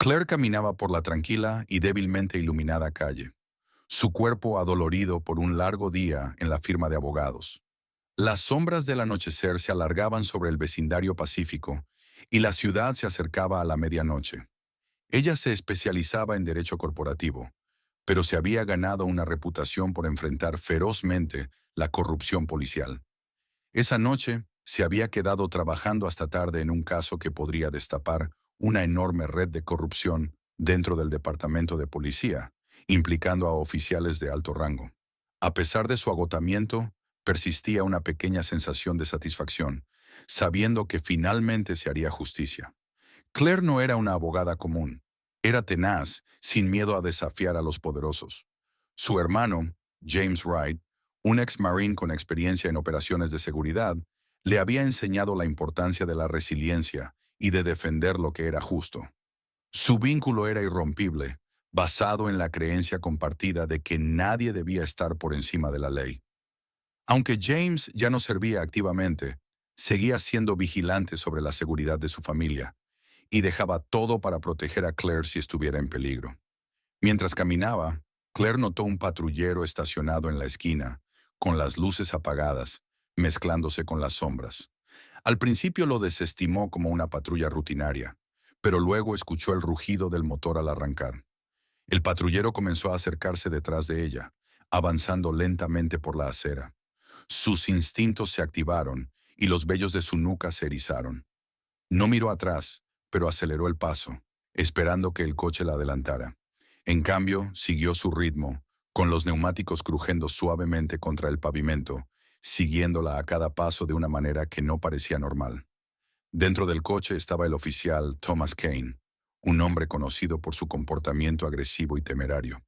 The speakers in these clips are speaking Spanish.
Claire caminaba por la tranquila y débilmente iluminada calle, su cuerpo adolorido por un largo día en la firma de abogados. Las sombras del anochecer se alargaban sobre el vecindario pacífico y la ciudad se acercaba a la medianoche. Ella se especializaba en derecho corporativo, pero se había ganado una reputación por enfrentar ferozmente la corrupción policial. Esa noche se había quedado trabajando hasta tarde en un caso que podría destapar una enorme red de corrupción dentro del departamento de policía, implicando a oficiales de alto rango. A pesar de su agotamiento, persistía una pequeña sensación de satisfacción, sabiendo que finalmente se haría justicia. Claire no era una abogada común. Era tenaz, sin miedo a desafiar a los poderosos. Su hermano, James Wright, un ex-marine con experiencia en operaciones de seguridad, le había enseñado la importancia de la resiliencia y de defender lo que era justo. Su vínculo era irrompible, basado en la creencia compartida de que nadie debía estar por encima de la ley. Aunque James ya no servía activamente, seguía siendo vigilante sobre la seguridad de su familia y dejaba todo para proteger a Claire si estuviera en peligro. Mientras caminaba, Claire notó un patrullero estacionado en la esquina, con las luces apagadas, mezclándose con las sombras. Al principio lo desestimó como una patrulla rutinaria, pero luego escuchó el rugido del motor al arrancar. El patrullero comenzó a acercarse detrás de ella, avanzando lentamente por la acera. Sus instintos se activaron y los vellos de su nuca se erizaron. No miró atrás, pero aceleró el paso, esperando que el coche la adelantara. En cambio, siguió su ritmo, con los neumáticos crujiendo suavemente contra el pavimento, siguiéndola a cada paso de una manera que no parecía normal. Dentro del coche estaba el oficial Thomas Kane, un hombre conocido por su comportamiento agresivo y temerario,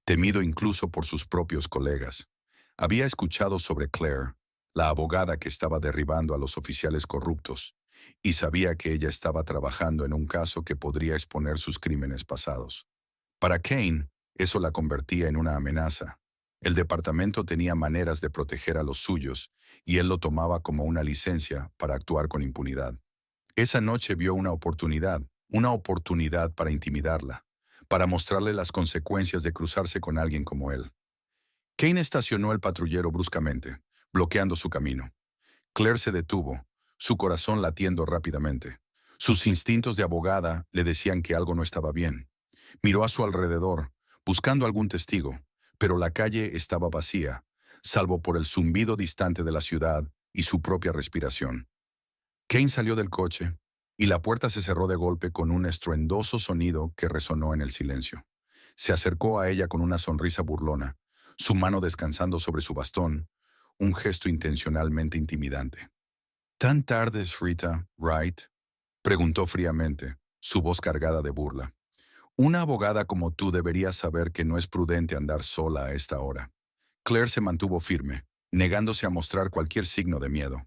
temido incluso por sus propios colegas. Había escuchado sobre Claire, la abogada que estaba derribando a los oficiales corruptos, y sabía que ella estaba trabajando en un caso que podría exponer sus crímenes pasados. Para Kane, eso la convertía en una amenaza. El departamento tenía maneras de proteger a los suyos, y él lo tomaba como una licencia para actuar con impunidad. Esa noche vio una oportunidad para intimidarla, para mostrarle las consecuencias de cruzarse con alguien como él. Kane estacionó el patrullero bruscamente, bloqueando su camino. Claire se detuvo, su corazón latiendo rápidamente. Sus instintos de abogada le decían que algo no estaba bien. Miró a su alrededor, buscando algún testigo, pero la calle estaba vacía, salvo por el zumbido distante de la ciudad y su propia respiración. Kane salió del coche, y la puerta se cerró de golpe con un estruendoso sonido que resonó en el silencio. Se acercó a ella con una sonrisa burlona, su mano descansando sobre su bastón, un gesto intencionalmente intimidante. ¿Tan tarde, Rita Wright? Preguntó fríamente, su voz cargada de burla. Una abogada como tú debería saber que no es prudente andar sola a esta hora. Claire se mantuvo firme, negándose a mostrar cualquier signo de miedo.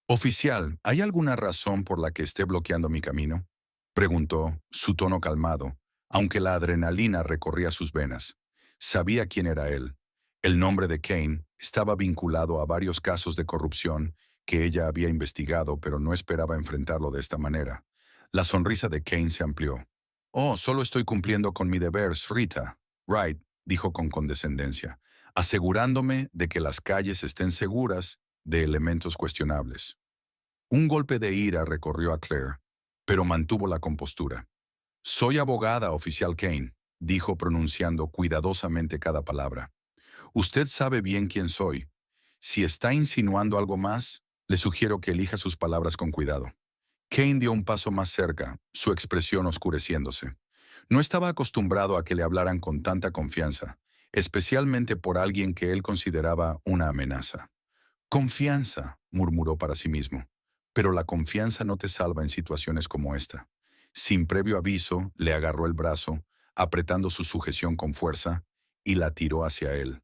Oficial, ¿hay alguna razón por la que esté bloqueando mi camino? Preguntó, su tono calmado, aunque la adrenalina recorría sus venas. Sabía quién era él. El nombre de Kane estaba vinculado a varios casos de corrupción que ella había investigado, pero no esperaba enfrentarlo de esta manera. La sonrisa de Kane se amplió. Oh, solo estoy cumpliendo con mi deber, Rita. Wright, dijo con condescendencia, asegurándome de que las calles estén seguras de elementos cuestionables. Un golpe de ira recorrió a Claire, pero mantuvo la compostura. Soy abogada, oficial Kane, dijo pronunciando cuidadosamente cada palabra. Usted sabe bien quién soy. Si está insinuando algo más, le sugiero que elija sus palabras con cuidado. Kane dio un paso más cerca, su expresión oscureciéndose. No estaba acostumbrado a que le hablaran con tanta confianza, especialmente por alguien que él consideraba una amenaza. Confianza, murmuró para sí mismo. Pero la confianza no te salva en situaciones como esta. Sin previo aviso, le agarró el brazo, apretando su sujeción con fuerza, y la tiró hacia él.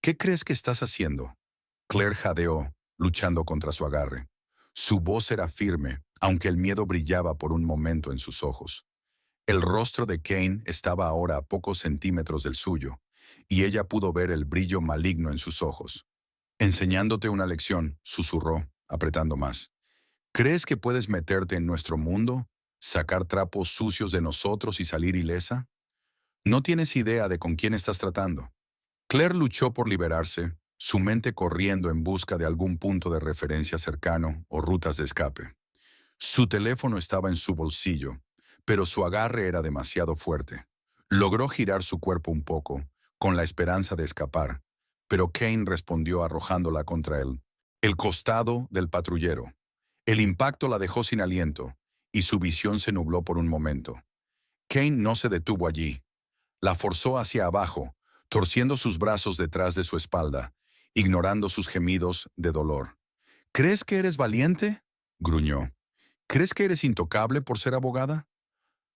¿Qué crees que estás haciendo? Claire jadeó, luchando contra su agarre. Su voz era firme, aunque el miedo brillaba por un momento en sus ojos. El rostro de Kane estaba ahora a pocos centímetros del suyo, y ella pudo ver el brillo maligno en sus ojos. Enseñándote una lección, susurró, apretando más. ¿Crees que puedes meterte en nuestro mundo? ¿Sacar trapos sucios de nosotros y salir ilesa? No tienes idea de con quién estás tratando. Claire luchó por liberarse, su mente corriendo en busca de algún punto de referencia cercano o rutas de escape. Su teléfono estaba en su bolsillo, pero su agarre era demasiado fuerte. Logró girar su cuerpo un poco, con la esperanza de escapar, pero Kane respondió arrojándola contra él. El costado del patrullero. El impacto la dejó sin aliento, y su visión se nubló por un momento. Kane no se detuvo allí. La forzó hacia abajo, torciendo sus brazos detrás de su espalda, ignorando sus gemidos de dolor. ¿Crees que eres valiente?, gruñó. ¿Crees que eres intocable por ser abogada?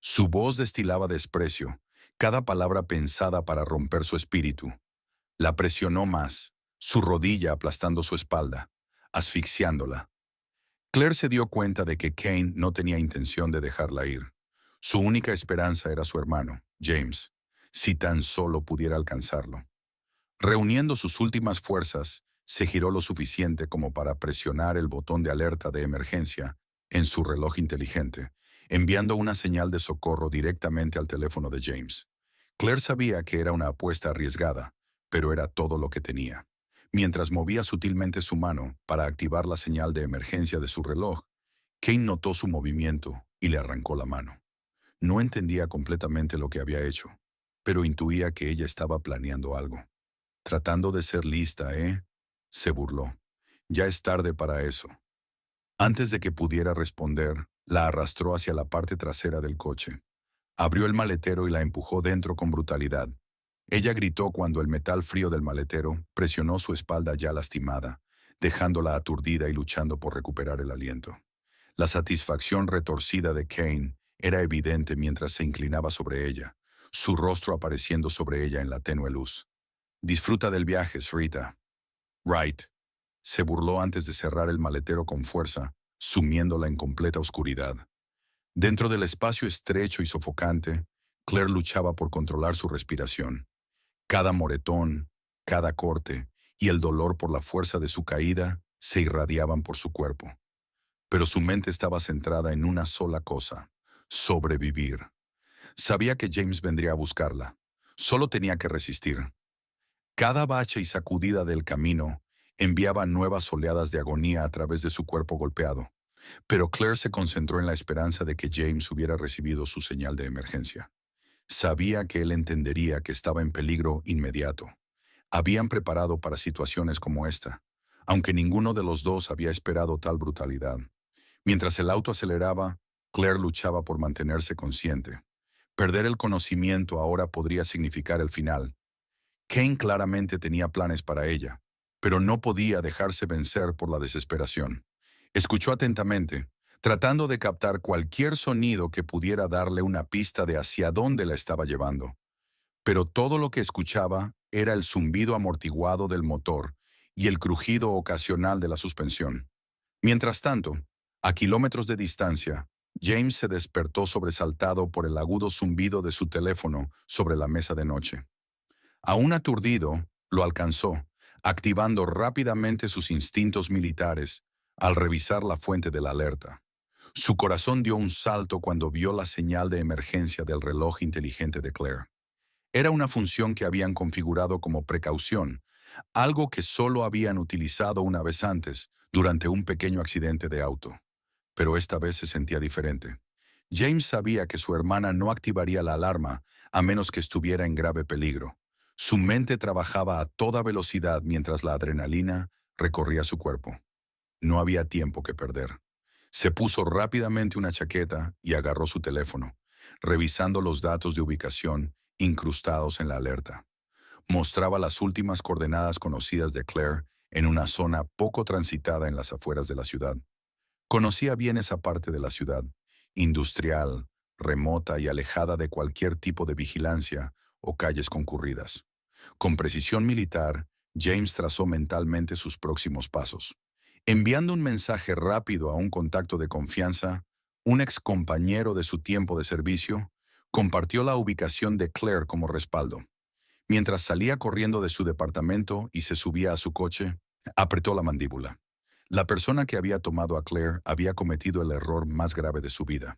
Su voz destilaba desprecio, cada palabra pensada para romper su espíritu. La presionó más, su rodilla aplastando su espalda, asfixiándola. Claire se dio cuenta de que Kane no tenía intención de dejarla ir. Su única esperanza era su hermano, James, si tan solo pudiera alcanzarlo. Reuniendo sus últimas fuerzas, se giró lo suficiente como para presionar el botón de alerta de emergencia en su reloj inteligente, enviando una señal de socorro directamente al teléfono de James. Claire sabía que era una apuesta arriesgada, pero era todo lo que tenía. Mientras movía sutilmente su mano para activar la señal de emergencia de su reloj, Kane notó su movimiento y le arrancó la mano. No entendía completamente lo que había hecho, pero intuía que ella estaba planeando algo. Tratando de ser lista, ¿eh? Se burló. Ya es tarde para eso. Antes de que pudiera responder, la arrastró hacia la parte trasera del coche. Abrió el maletero y la empujó dentro con brutalidad. Ella gritó cuando el metal frío del maletero presionó su espalda ya lastimada, dejándola aturdida y luchando por recuperar el aliento. La satisfacción retorcida de Kane era evidente mientras se inclinaba sobre ella, su rostro apareciendo sobre ella en la tenue luz. Disfruta del viaje, Srita. Right. Se burló antes de cerrar el maletero con fuerza, sumiéndola en completa oscuridad. Dentro del espacio estrecho y sofocante, Claire luchaba por controlar su respiración. Cada moretón, cada corte y el dolor por la fuerza de su caída se irradiaban por su cuerpo. Pero su mente estaba centrada en una sola cosa: sobrevivir. Sabía que James vendría a buscarla. Solo tenía que resistir. Cada bache y sacudida del camino enviaba nuevas oleadas de agonía a través de su cuerpo golpeado. Pero Claire se concentró en la esperanza de que James hubiera recibido su señal de emergencia. Sabía que él entendería que estaba en peligro inmediato. Habían preparado para situaciones como esta, aunque ninguno de los dos había esperado tal brutalidad. Mientras el auto aceleraba, Claire luchaba por mantenerse consciente. Perder el conocimiento ahora podría significar el final. Kane claramente tenía planes para ella, pero no podía dejarse vencer por la desesperación. Escuchó atentamente, tratando de captar cualquier sonido que pudiera darle una pista de hacia dónde la estaba llevando. Pero todo lo que escuchaba era el zumbido amortiguado del motor y el crujido ocasional de la suspensión. Mientras tanto, a kilómetros de distancia, James se despertó sobresaltado por el agudo zumbido de su teléfono sobre la mesa de noche. Aún aturdido, lo alcanzó, activando rápidamente sus instintos militares al revisar la fuente de la alerta. Su corazón dio un salto cuando vio la señal de emergencia del reloj inteligente de Claire. Era una función que habían configurado como precaución, algo que solo habían utilizado una vez antes, durante un pequeño accidente de auto. Pero esta vez se sentía diferente. James sabía que su hermana no activaría la alarma a menos que estuviera en grave peligro. Su mente trabajaba a toda velocidad mientras la adrenalina recorría su cuerpo. No había tiempo que perder. Se puso rápidamente una chaqueta y agarró su teléfono, revisando los datos de ubicación incrustados en la alerta. Mostraba las últimas coordenadas conocidas de Claire en una zona poco transitada en las afueras de la ciudad. Conocía bien esa parte de la ciudad, industrial, remota y alejada de cualquier tipo de vigilancia o calles concurridas. Con precisión militar, James trazó mentalmente sus próximos pasos. Enviando un mensaje rápido a un contacto de confianza, un excompañero de su tiempo de servicio, compartió la ubicación de Claire como respaldo. Mientras salía corriendo de su departamento y se subía a su coche, apretó la mandíbula. La persona que había tomado a Claire había cometido el error más grave de su vida.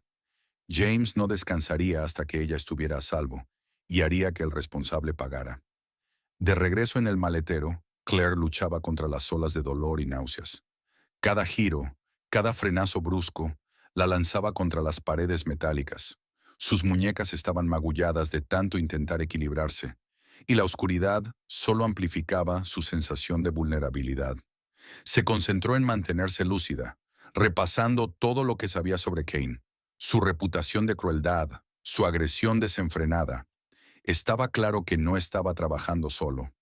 James no descansaría hasta que ella estuviera a salvo, y haría que el responsable pagara. De regreso en el maletero, Claire luchaba contra las olas de dolor y náuseas. Cada giro, cada frenazo brusco, la lanzaba contra las paredes metálicas. Sus muñecas estaban magulladas de tanto intentar equilibrarse, y la oscuridad solo amplificaba su sensación de vulnerabilidad. Se concentró en mantenerse lúcida, repasando todo lo que sabía sobre Kane, su reputación de crueldad, su agresión desenfrenada. Estaba claro que no estaba trabajando solo.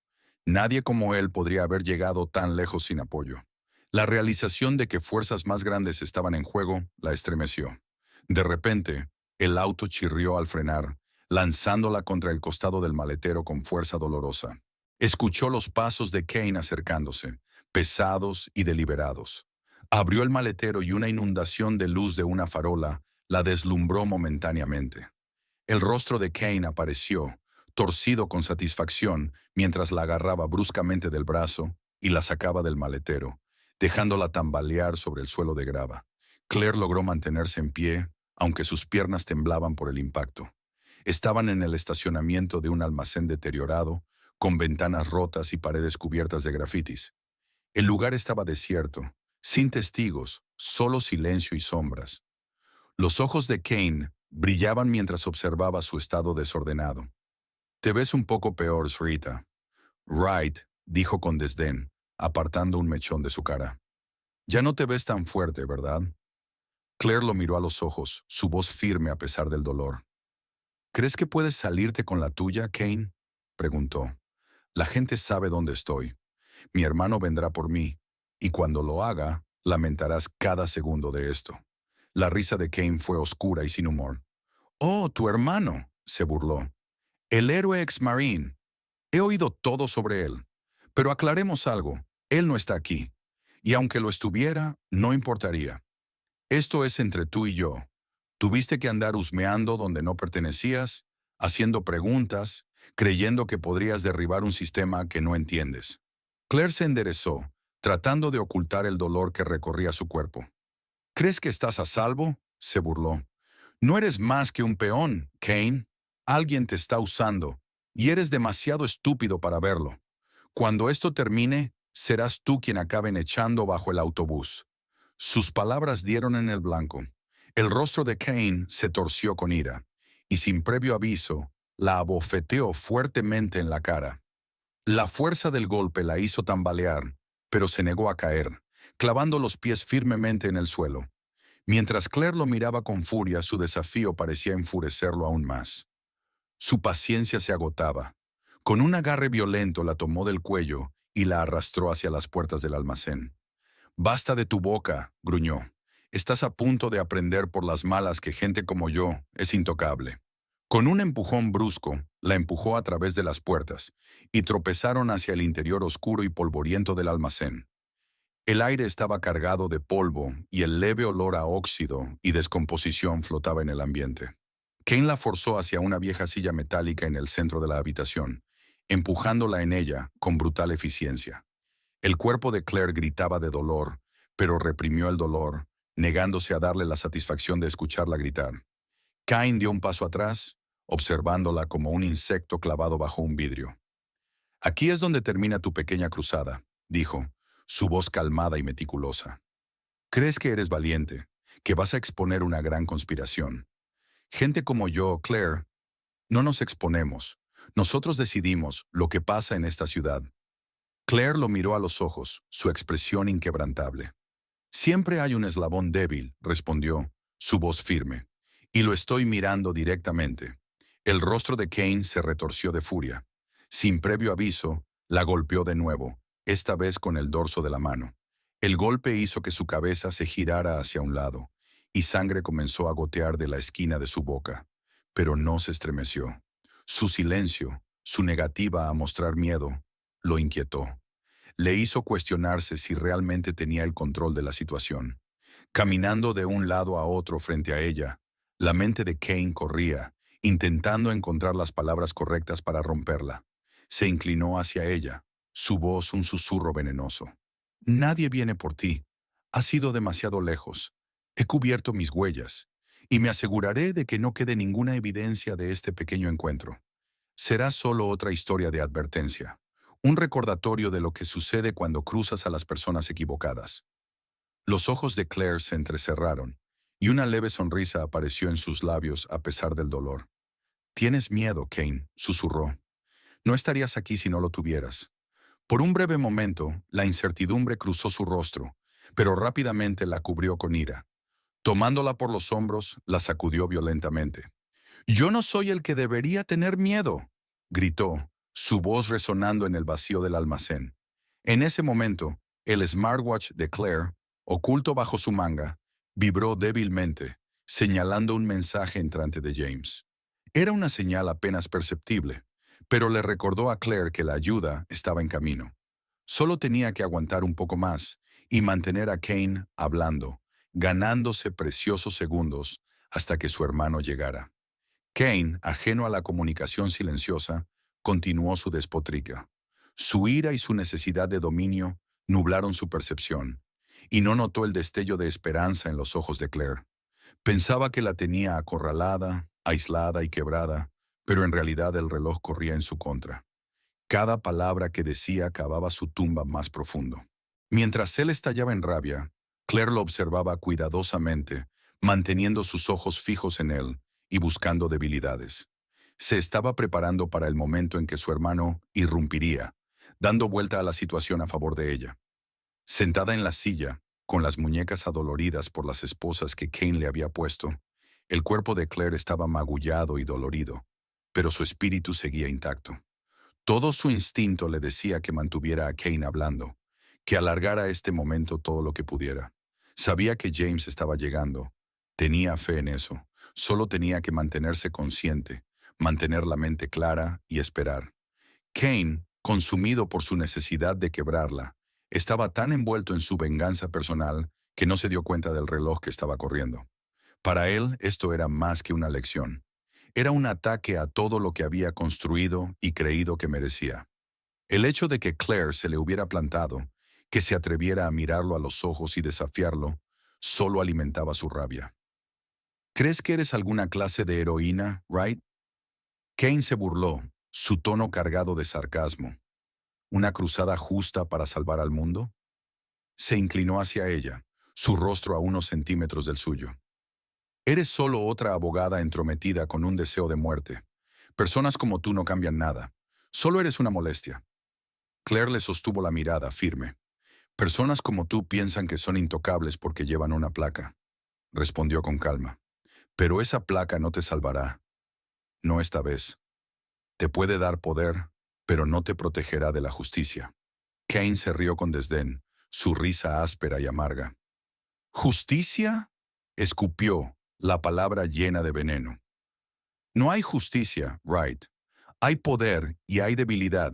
Nadie como él podría haber llegado tan lejos sin apoyo. La realización de que fuerzas más grandes estaban en juego la estremeció. De repente, el auto chirrió al frenar, lanzándola contra el costado del maletero con fuerza dolorosa. Escuchó los pasos de Kane acercándose, pesados y deliberados. Abrió el maletero y una inundación de luz de una farola la deslumbró momentáneamente. El rostro de Kane apareció, torcido con satisfacción, mientras la agarraba bruscamente del brazo y la sacaba del maletero, dejándola tambalear sobre el suelo de grava. Claire logró mantenerse en pie, aunque sus piernas temblaban por el impacto. Estaban en el estacionamiento de un almacén deteriorado, con ventanas rotas y paredes cubiertas de grafitis. El lugar estaba desierto, sin testigos, solo silencio y sombras. Los ojos de Kane brillaban mientras observaba su estado desordenado. «Te ves un poco peor, Srita». «Right», dijo con desdén, apartando un mechón de su cara. «Ya no te ves tan fuerte, ¿verdad?» Claire lo miró a los ojos, su voz firme a pesar del dolor. «¿Crees que puedes salirte con la tuya, Kane?», preguntó. «La gente sabe dónde estoy. Mi hermano vendrá por mí, y cuando lo haga, lamentarás cada segundo de esto». La risa de Kane fue oscura y sin humor. «Oh, tu hermano», se burló. «El héroe ex-marine. He oído todo sobre él. Pero aclaremos algo, él no está aquí. Y aunque lo estuviera, no importaría. Esto es entre tú y yo. Tuviste que andar husmeando donde no pertenecías, haciendo preguntas, creyendo que podrías derribar un sistema que no entiendes». Claire se enderezó, tratando de ocultar el dolor que recorría su cuerpo. «¿Crees que estás a salvo?», se burló. «No eres más que un peón, Kane. Alguien te está usando, y eres demasiado estúpido para verlo. Cuando esto termine, serás tú quien acaben echando bajo el autobús». Sus palabras dieron en el blanco. El rostro de Kane se torció con ira, y sin previo aviso, la abofeteó fuertemente en la cara. La fuerza del golpe la hizo tambalear, pero se negó a caer, clavando los pies firmemente en el suelo. Mientras Claire lo miraba con furia, su desafío parecía enfurecerlo aún más. Su paciencia se agotaba. Con un agarre violento la tomó del cuello y la arrastró hacia las puertas del almacén. «Basta de tu boca», gruñó. «Estás a punto de aprender por las malas que gente como yo es intocable». Con un empujón brusco, la empujó a través de las puertas, y tropezaron hacia el interior oscuro y polvoriento del almacén. El aire estaba cargado de polvo y el leve olor a óxido y descomposición flotaba en el ambiente. Kane la forzó hacia una vieja silla metálica en el centro de la habitación, empujándola en ella con brutal eficiencia. El cuerpo de Claire gritaba de dolor, pero reprimió el dolor, negándose a darle la satisfacción de escucharla gritar. Kane dio un paso atrás, observándola como un insecto clavado bajo un vidrio. «Aquí es donde termina tu pequeña cruzada», dijo, su voz calmada y meticulosa. «Crees que eres valiente, que vas a exponer una gran conspiración. Gente como yo, Claire, no nos exponemos. Nosotros decidimos lo que pasa en esta ciudad». Claire lo miró a los ojos, su expresión inquebrantable. «Siempre hay un eslabón débil», respondió, su voz firme. «Y lo estoy mirando directamente». El rostro de Kane se retorció de furia. Sin previo aviso, la golpeó de nuevo, esta vez con el dorso de la mano. El golpe hizo que su cabeza se girara hacia un lado, y sangre comenzó a gotear de la esquina de su boca, pero no se estremeció. Su silencio, su negativa a mostrar miedo, lo inquietó. Le hizo cuestionarse si realmente tenía el control de la situación. Caminando de un lado a otro frente a ella, la mente de Kane corría, intentando encontrar las palabras correctas para romperla. Se inclinó hacia ella, su voz un susurro venenoso. «Nadie viene por ti. Has ido demasiado lejos. He cubierto mis huellas. y me aseguraré de que no quede ninguna evidencia de este pequeño encuentro. Será solo otra historia de advertencia, un recordatorio de lo que sucede cuando cruzas a las personas equivocadas. Los ojos de Claire se entrecerraron, y una leve sonrisa apareció en sus labios a pesar del dolor. «Tienes miedo, Kane», susurró. «No estarías aquí si no lo tuvieras». Por un breve momento, la incertidumbre cruzó su rostro, pero rápidamente la cubrió con ira. Tomándola por los hombros, la sacudió violentamente. «Yo no soy el que debería tener miedo», gritó, su voz resonando en el vacío del almacén. En ese momento, el smartwatch de Claire, oculto bajo su manga, vibró débilmente, señalando un mensaje entrante de James. Era una señal apenas perceptible, pero le recordó a Claire que la ayuda estaba en camino. Solo tenía que aguantar un poco más y mantener a Kane hablando, ganándose preciosos segundos hasta que su hermano llegara. Kane, ajeno a la comunicación silenciosa, continuó su despotrica. Su ira y su necesidad de dominio nublaron su percepción, y no notó el destello de esperanza en los ojos de Claire. Pensaba que la tenía acorralada, aislada y quebrada, pero en realidad el reloj corría en su contra. Cada palabra que decía cavaba su tumba más profundo. Mientras él estallaba en rabia, Claire lo observaba cuidadosamente, manteniendo sus ojos fijos en él y buscando debilidades. Se estaba preparando para el momento en que su hermano irrumpiría, dando vuelta a la situación a favor de ella. Sentada en la silla, con las muñecas adoloridas por las esposas que Kane le había puesto, el cuerpo de Claire estaba magullado y dolorido, pero su espíritu seguía intacto. Todo su instinto le decía que mantuviera a Kane hablando, que alargara este momento todo lo que pudiera. Sabía que James estaba llegando. Tenía fe en eso. Solo tenía que mantenerse consciente, mantener la mente clara y esperar. Kane, consumido por su necesidad de quebrarla, estaba tan envuelto en su venganza personal que no se dio cuenta del reloj que estaba corriendo. Para él, esto era más que una lección. Era un ataque a todo lo que había construido y creído que merecía. El hecho de que Claire se le hubiera plantado, que se atreviera a mirarlo a los ojos y desafiarlo, solo alimentaba su rabia. «¿Crees que eres alguna clase de heroína, Wright?» Kane se burló, su tono cargado de sarcasmo. «¿Una cruzada justa para salvar al mundo?» Se inclinó hacia ella, su rostro a unos centímetros del suyo. «Eres solo otra abogada entrometida con un deseo de muerte. Personas como tú no cambian nada. Solo eres una molestia». Claire le sostuvo la mirada firme. «Personas como tú piensan que son intocables porque llevan una placa», respondió con calma. «Pero esa placa no te salvará. No esta vez. Te puede dar poder, pero no te protegerá de la justicia». Kane se rió con desdén, su risa áspera y amarga. «¿Justicia?», escupió, la palabra llena de veneno. «No hay justicia, Wright. Hay poder y hay debilidad.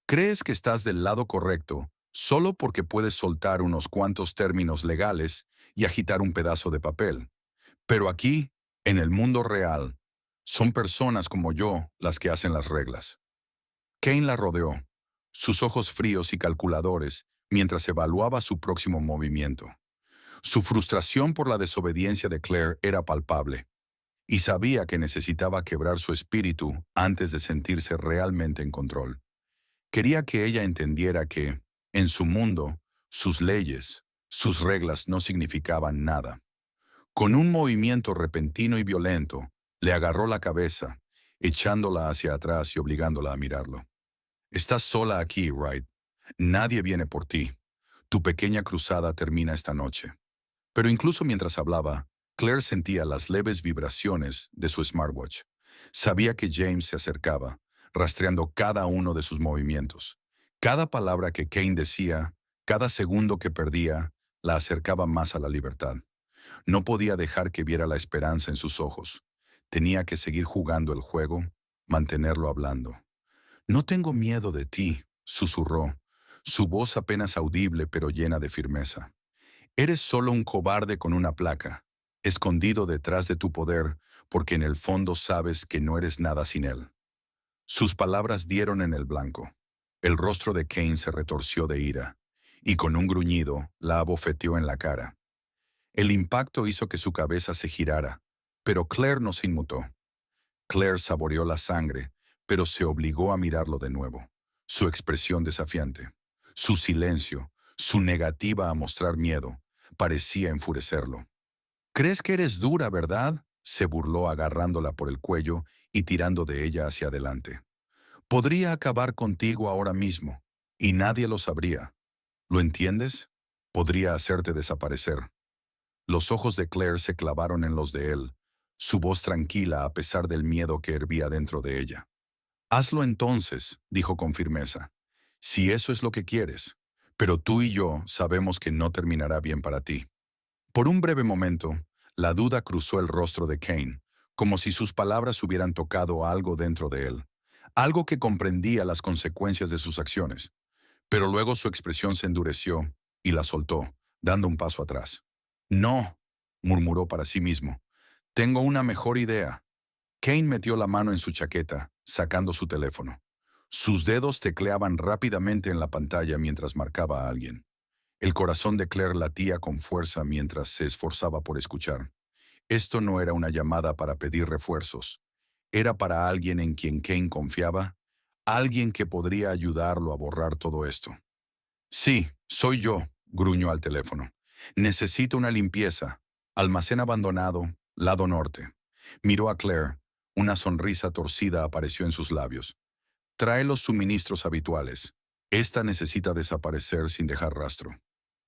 Crees que estás del lado correcto solo porque puedes soltar unos cuantos términos legales y agitar un pedazo de papel. Pero aquí, en el mundo real, son personas como yo las que hacen las reglas». Kane la rodeó, sus ojos fríos y calculadores, mientras evaluaba su próximo movimiento. Su frustración por la desobediencia de Claire era palpable, y sabía que necesitaba quebrar su espíritu antes de sentirse realmente en control. Quería que ella entendiera que, en su mundo, sus leyes, sus reglas no significaban nada. Con un movimiento repentino y violento, le agarró la cabeza, echándola hacia atrás y obligándola a mirarlo. «Estás sola aquí, Wright. Nadie viene por ti. Tu pequeña cruzada termina esta noche». Pero incluso mientras hablaba, Claire sentía las leves vibraciones de su smartwatch. Sabía que James se acercaba, rastreando cada uno de sus movimientos. Cada palabra que Kane decía, cada segundo que perdía, la acercaba más a la libertad. No podía dejar que viera la esperanza en sus ojos. Tenía que seguir jugando el juego, mantenerlo hablando. «No tengo miedo de ti», susurró, su voz apenas audible pero llena de firmeza. «Eres solo un cobarde con una placa, escondido detrás de tu poder, porque en el fondo sabes que no eres nada sin él». Sus palabras dieron en el blanco. El rostro de Kane se retorció de ira, y con un gruñido la abofeteó en la cara. El impacto hizo que su cabeza se girara, Pero Claire no se inmutó. Claire saboreó la sangre, pero se obligó a mirarlo de nuevo. Su expresión desafiante, su silencio, su negativa a mostrar miedo, parecía enfurecerlo. «¿Crees que eres dura, verdad?», se burló agarrándola por el cuello y tirando de ella hacia adelante. «Podría acabar contigo ahora mismo, y nadie lo sabría. ¿Lo entiendes? Podría hacerte desaparecer». Los ojos de Claire se clavaron en los de él, su voz tranquila a pesar del miedo que hervía dentro de ella. «Hazlo entonces», dijo con firmeza, «si eso es lo que quieres. Pero tú y yo sabemos que no terminará bien para ti». Por un breve momento, la duda cruzó el rostro de Kane, como si sus palabras hubieran tocado algo dentro de él, algo que comprendía las consecuencias de sus acciones. Pero luego su expresión se endureció y la soltó, dando un paso atrás. «No», murmuró para sí mismo, «tengo una mejor idea». Kane metió la mano en su chaqueta, sacando su teléfono. Sus dedos tecleaban rápidamente en la pantalla mientras marcaba a alguien. El corazón de Claire latía con fuerza mientras se esforzaba por escuchar. Esto no era una llamada para pedir refuerzos. Era para alguien en quien Kane confiaba, alguien que podría ayudarlo a borrar todo esto. «Sí, soy yo», gruñó al teléfono. «Necesito una limpieza. Almacén abandonado, lado norte». Miró a Claire. Una sonrisa torcida apareció en sus labios. «Trae los suministros habituales. Esta necesita desaparecer sin dejar rastro».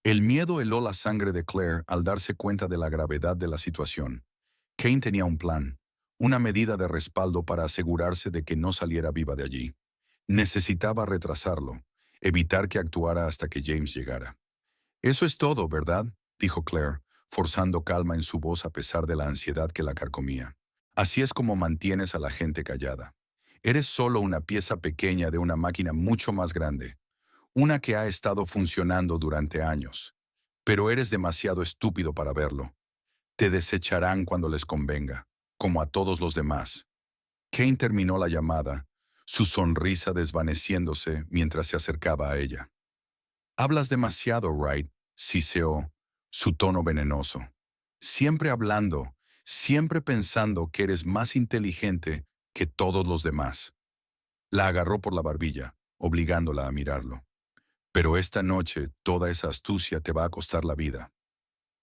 El miedo heló la sangre de Claire al darse cuenta de la gravedad de la situación. Kane tenía un plan, una medida de respaldo para asegurarse de que no saliera viva de allí. Necesitaba retrasarlo, evitar que actuara hasta que James llegara. «Eso es todo, ¿verdad?», dijo Claire, forzando calma en su voz a pesar de la ansiedad que la carcomía. «Así es como mantienes a la gente callada. Eres solo una pieza pequeña de una máquina mucho más grande, una que ha estado funcionando durante años. Pero eres demasiado estúpido para verlo. Te desecharán cuando les convenga, como a todos los demás». Kane terminó la llamada, su sonrisa desvaneciéndose mientras se acercaba a ella. «Hablas demasiado, Wright», siseó, su tono venenoso. «Siempre hablando, siempre pensando que eres más inteligente que todos los demás». La agarró por la barbilla, obligándola a mirarlo. «Pero esta noche toda esa astucia te va a costar la vida».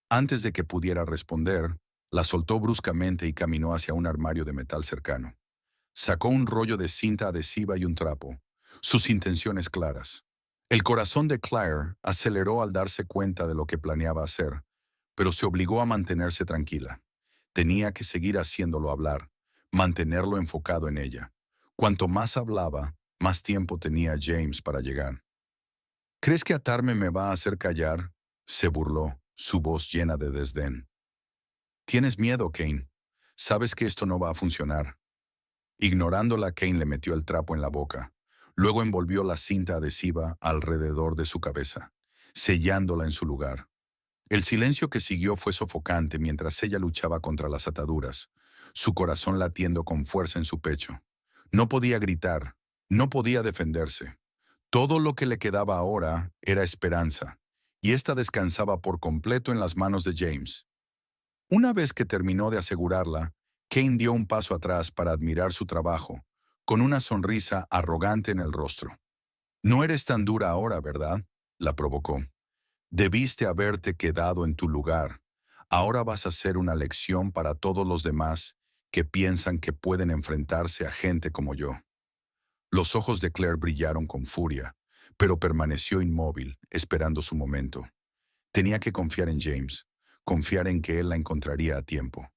Antes de que pudiera responder, la soltó bruscamente y caminó hacia un armario de metal cercano. Sacó un rollo de cinta adhesiva y un trapo, sus intenciones claras. El corazón de Claire aceleró al darse cuenta de lo que planeaba hacer, pero se obligó a mantenerse tranquila. Tenía que seguir haciéndolo hablar, mantenerlo enfocado en ella. Cuanto más hablaba, más tiempo tenía James para llegar. «¿Crees que atarme me va a hacer callar?», se burló, su voz llena de desdén. «Tienes miedo, Kane. Sabes que esto no va a funcionar». Ignorándola, Kane le metió el trapo en la boca. Luego envolvió la cinta adhesiva alrededor de su cabeza, sellándola en su lugar. El silencio que siguió fue sofocante mientras ella luchaba contra las ataduras, su corazón latiendo con fuerza en su pecho. No podía gritar, no podía defenderse. Todo lo que le quedaba ahora era esperanza, y ésta descansaba por completo en las manos de James. Una vez que terminó de asegurarla, Kane dio un paso atrás para admirar su trabajo, con una sonrisa arrogante en el rostro. «No eres tan dura ahora, ¿verdad?», la provocó. «Debiste haberte quedado en tu lugar. Ahora vas a ser una lección para todos los demás que piensan que pueden enfrentarse a gente como yo». Los ojos de Claire brillaron con furia, pero permaneció inmóvil, esperando su momento. Tenía que confiar en James, confiar en que él la encontraría a tiempo.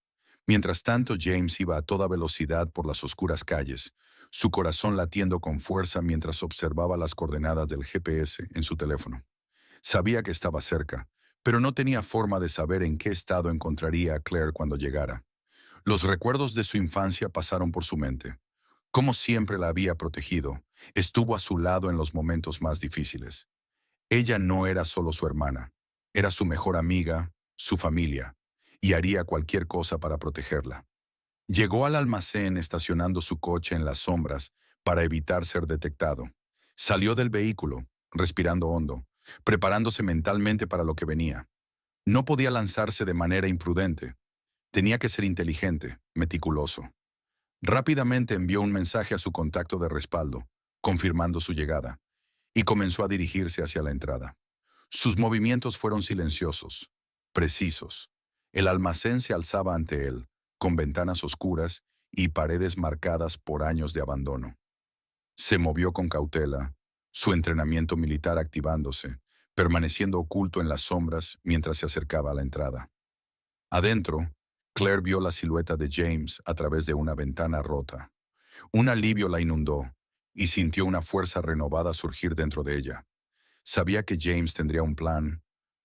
Mientras tanto, James iba a toda velocidad por las oscuras calles, su corazón latiendo con fuerza mientras observaba las coordenadas del GPS en su teléfono. Sabía que estaba cerca, pero no tenía forma de saber en qué estado encontraría a Claire cuando llegara. Los recuerdos de su infancia pasaron por su mente. Como siempre la había protegido, estuvo a su lado en los momentos más difíciles. Ella no era solo su hermana, era su mejor amiga, su familia, y haría cualquier cosa para protegerla. Llegó al almacén estacionando su coche en las sombras para evitar ser detectado. Salió del vehículo, respirando hondo, preparándose mentalmente para lo que venía. No podía lanzarse de manera imprudente. Tenía que ser inteligente, meticuloso. Rápidamente envió un mensaje a su contacto de respaldo, confirmando su llegada, y comenzó a dirigirse hacia la entrada. Sus movimientos fueron silenciosos, precisos. El almacén se alzaba ante él, con ventanas oscuras y paredes marcadas por años de abandono. Se movió con cautela, su entrenamiento militar activándose, permaneciendo oculto en las sombras mientras se acercaba a la entrada. Adentro, Claire vio la silueta de James a través de una ventana rota. Un alivio la inundó y sintió una fuerza renovada surgir dentro de ella. Sabía que James tendría un plan,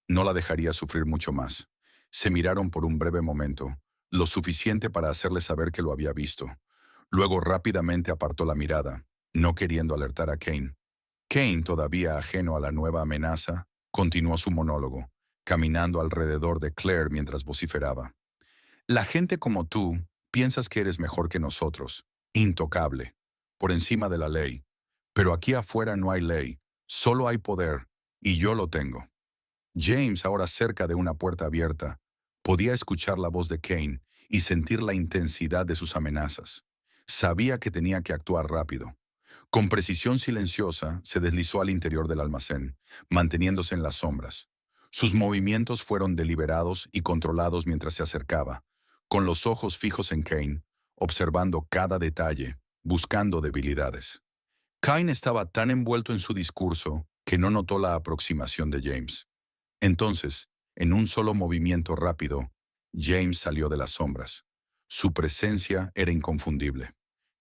no la dejaría sufrir mucho más. Se miraron por un breve momento, lo suficiente para hacerle saber que lo había visto. Luego rápidamente apartó la mirada, no queriendo alertar a Kane. Kane, todavía ajeno a la nueva amenaza, continuó su monólogo, caminando alrededor de Claire mientras vociferaba. La gente como tú piensas que eres mejor que nosotros, intocable, por encima de la ley. Pero aquí afuera no hay ley, solo hay poder, y yo lo tengo. James, ahora cerca de una puerta abierta, podía escuchar la voz de Kane y sentir la intensidad de sus amenazas. Sabía que tenía que actuar rápido. Con precisión silenciosa, se deslizó al interior del almacén, manteniéndose en las sombras. Sus movimientos fueron deliberados y controlados mientras se acercaba, con los ojos fijos en Kane, observando cada detalle, buscando debilidades. Kane estaba tan envuelto en su discurso que no notó la aproximación de James. Entonces, en un solo movimiento rápido, James salió de las sombras. Su presencia era inconfundible.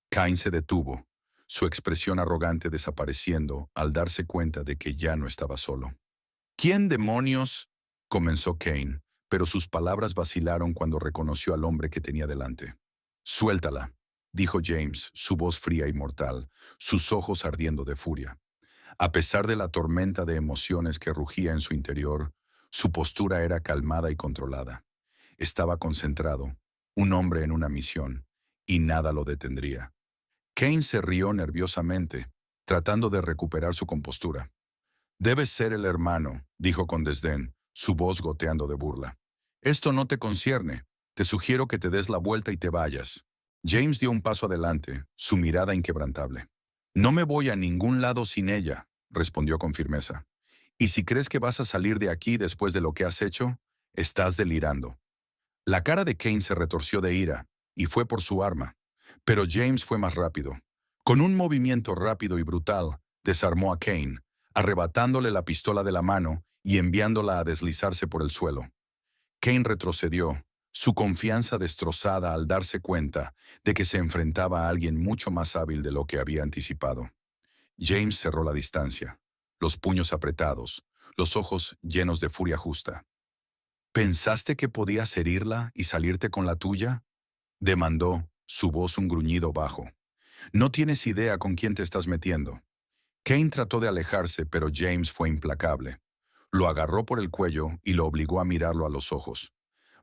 Kane se detuvo, su expresión arrogante desapareciendo al darse cuenta de que ya no estaba solo. ¿Quién demonios? Comenzó Kane, pero sus palabras vacilaron cuando reconoció al hombre que tenía delante. Suéltala, dijo James, su voz fría y mortal, sus ojos ardiendo de furia. A pesar de la tormenta de emociones que rugía en su interior, su postura era calmada y controlada. Estaba concentrado, un hombre en una misión, y nada lo detendría. Kane se rió nerviosamente, tratando de recuperar su compostura. Debes ser el hermano, dijo con desdén, su voz goteando de burla. Esto no te concierne. Te sugiero que te des la vuelta y te vayas. James dio un paso adelante, su mirada inquebrantable. No me voy a ningún lado sin ella, respondió con firmeza. Y si crees que vas a salir de aquí después de lo que has hecho, estás delirando. La cara de Kane se retorció de ira, y fue por su arma. Pero James fue más rápido. Con un movimiento rápido y brutal, desarmó a Kane, arrebatándole la pistola de la mano y enviándola a deslizarse por el suelo. Kane retrocedió, su confianza destrozada al darse cuenta de que se enfrentaba a alguien mucho más hábil de lo que había anticipado. James cerró la distancia, los puños apretados, los ojos llenos de furia justa. ¿Pensaste que podías herirla y salirte con la tuya? Demandó, su voz un gruñido bajo. No tienes idea con quién te estás metiendo. Kane trató de alejarse, pero James fue implacable. Lo agarró por el cuello y lo obligó a mirarlo a los ojos.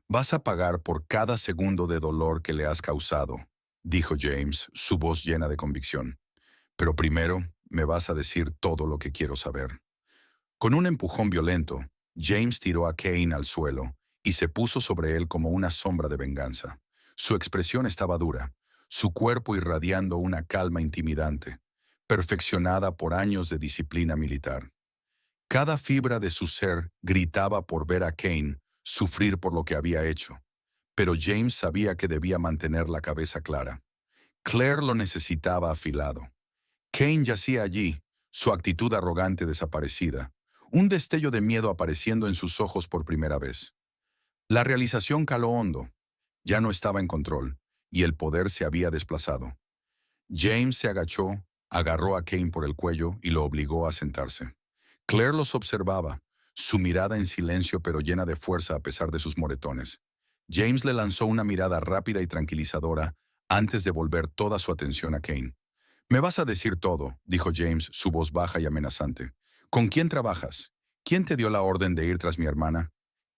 Vas a pagar por cada segundo de dolor que le has causado, dijo James, su voz llena de convicción. Pero primero me vas a decir todo lo que quiero saber. Con un empujón violento, James tiró a Kane al suelo y se puso sobre él como una sombra de venganza. Su expresión estaba dura, su cuerpo irradiando una calma intimidante, perfeccionada por años de disciplina militar. Cada fibra de su ser gritaba por ver a Kane sufrir por lo que había hecho, pero James sabía que debía mantener la cabeza clara. Claire lo necesitaba afilado. Kane yacía allí, su actitud arrogante desaparecida, un destello de miedo apareciendo en sus ojos por primera vez. La realización caló hondo. Ya no estaba en control, y el poder se había desplazado. James se agachó, agarró a Kane por el cuello y lo obligó a sentarse. Claire los observaba, su mirada en silencio pero llena de fuerza a pesar de sus moretones. James le lanzó una mirada rápida y tranquilizadora antes de volver toda su atención a Kane. «Me vas a decir todo», dijo James, su voz baja y amenazante. «¿Con quién trabajas? ¿Quién te dio la orden de ir tras mi hermana?»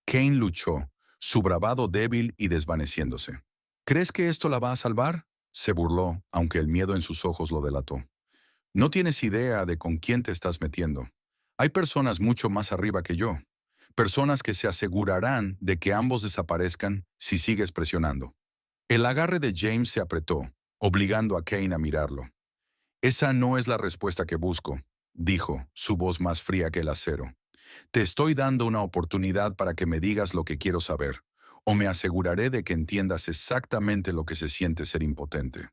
Kane luchó, su bravado débil y desvaneciéndose. «¿Crees que esto la va a salvar?», se burló, aunque el miedo en sus ojos lo delató. «No tienes idea de con quién te estás metiendo. Hay personas mucho más arriba que yo. Personas que se asegurarán de que ambos desaparezcan si sigues presionando. El agarre de James se apretó, obligando a Kane a mirarlo. Esa no es la respuesta que busco, dijo, su voz más fría que el acero. Te estoy dando una oportunidad para que me digas lo que quiero saber, o me aseguraré de que entiendas exactamente lo que se siente ser impotente.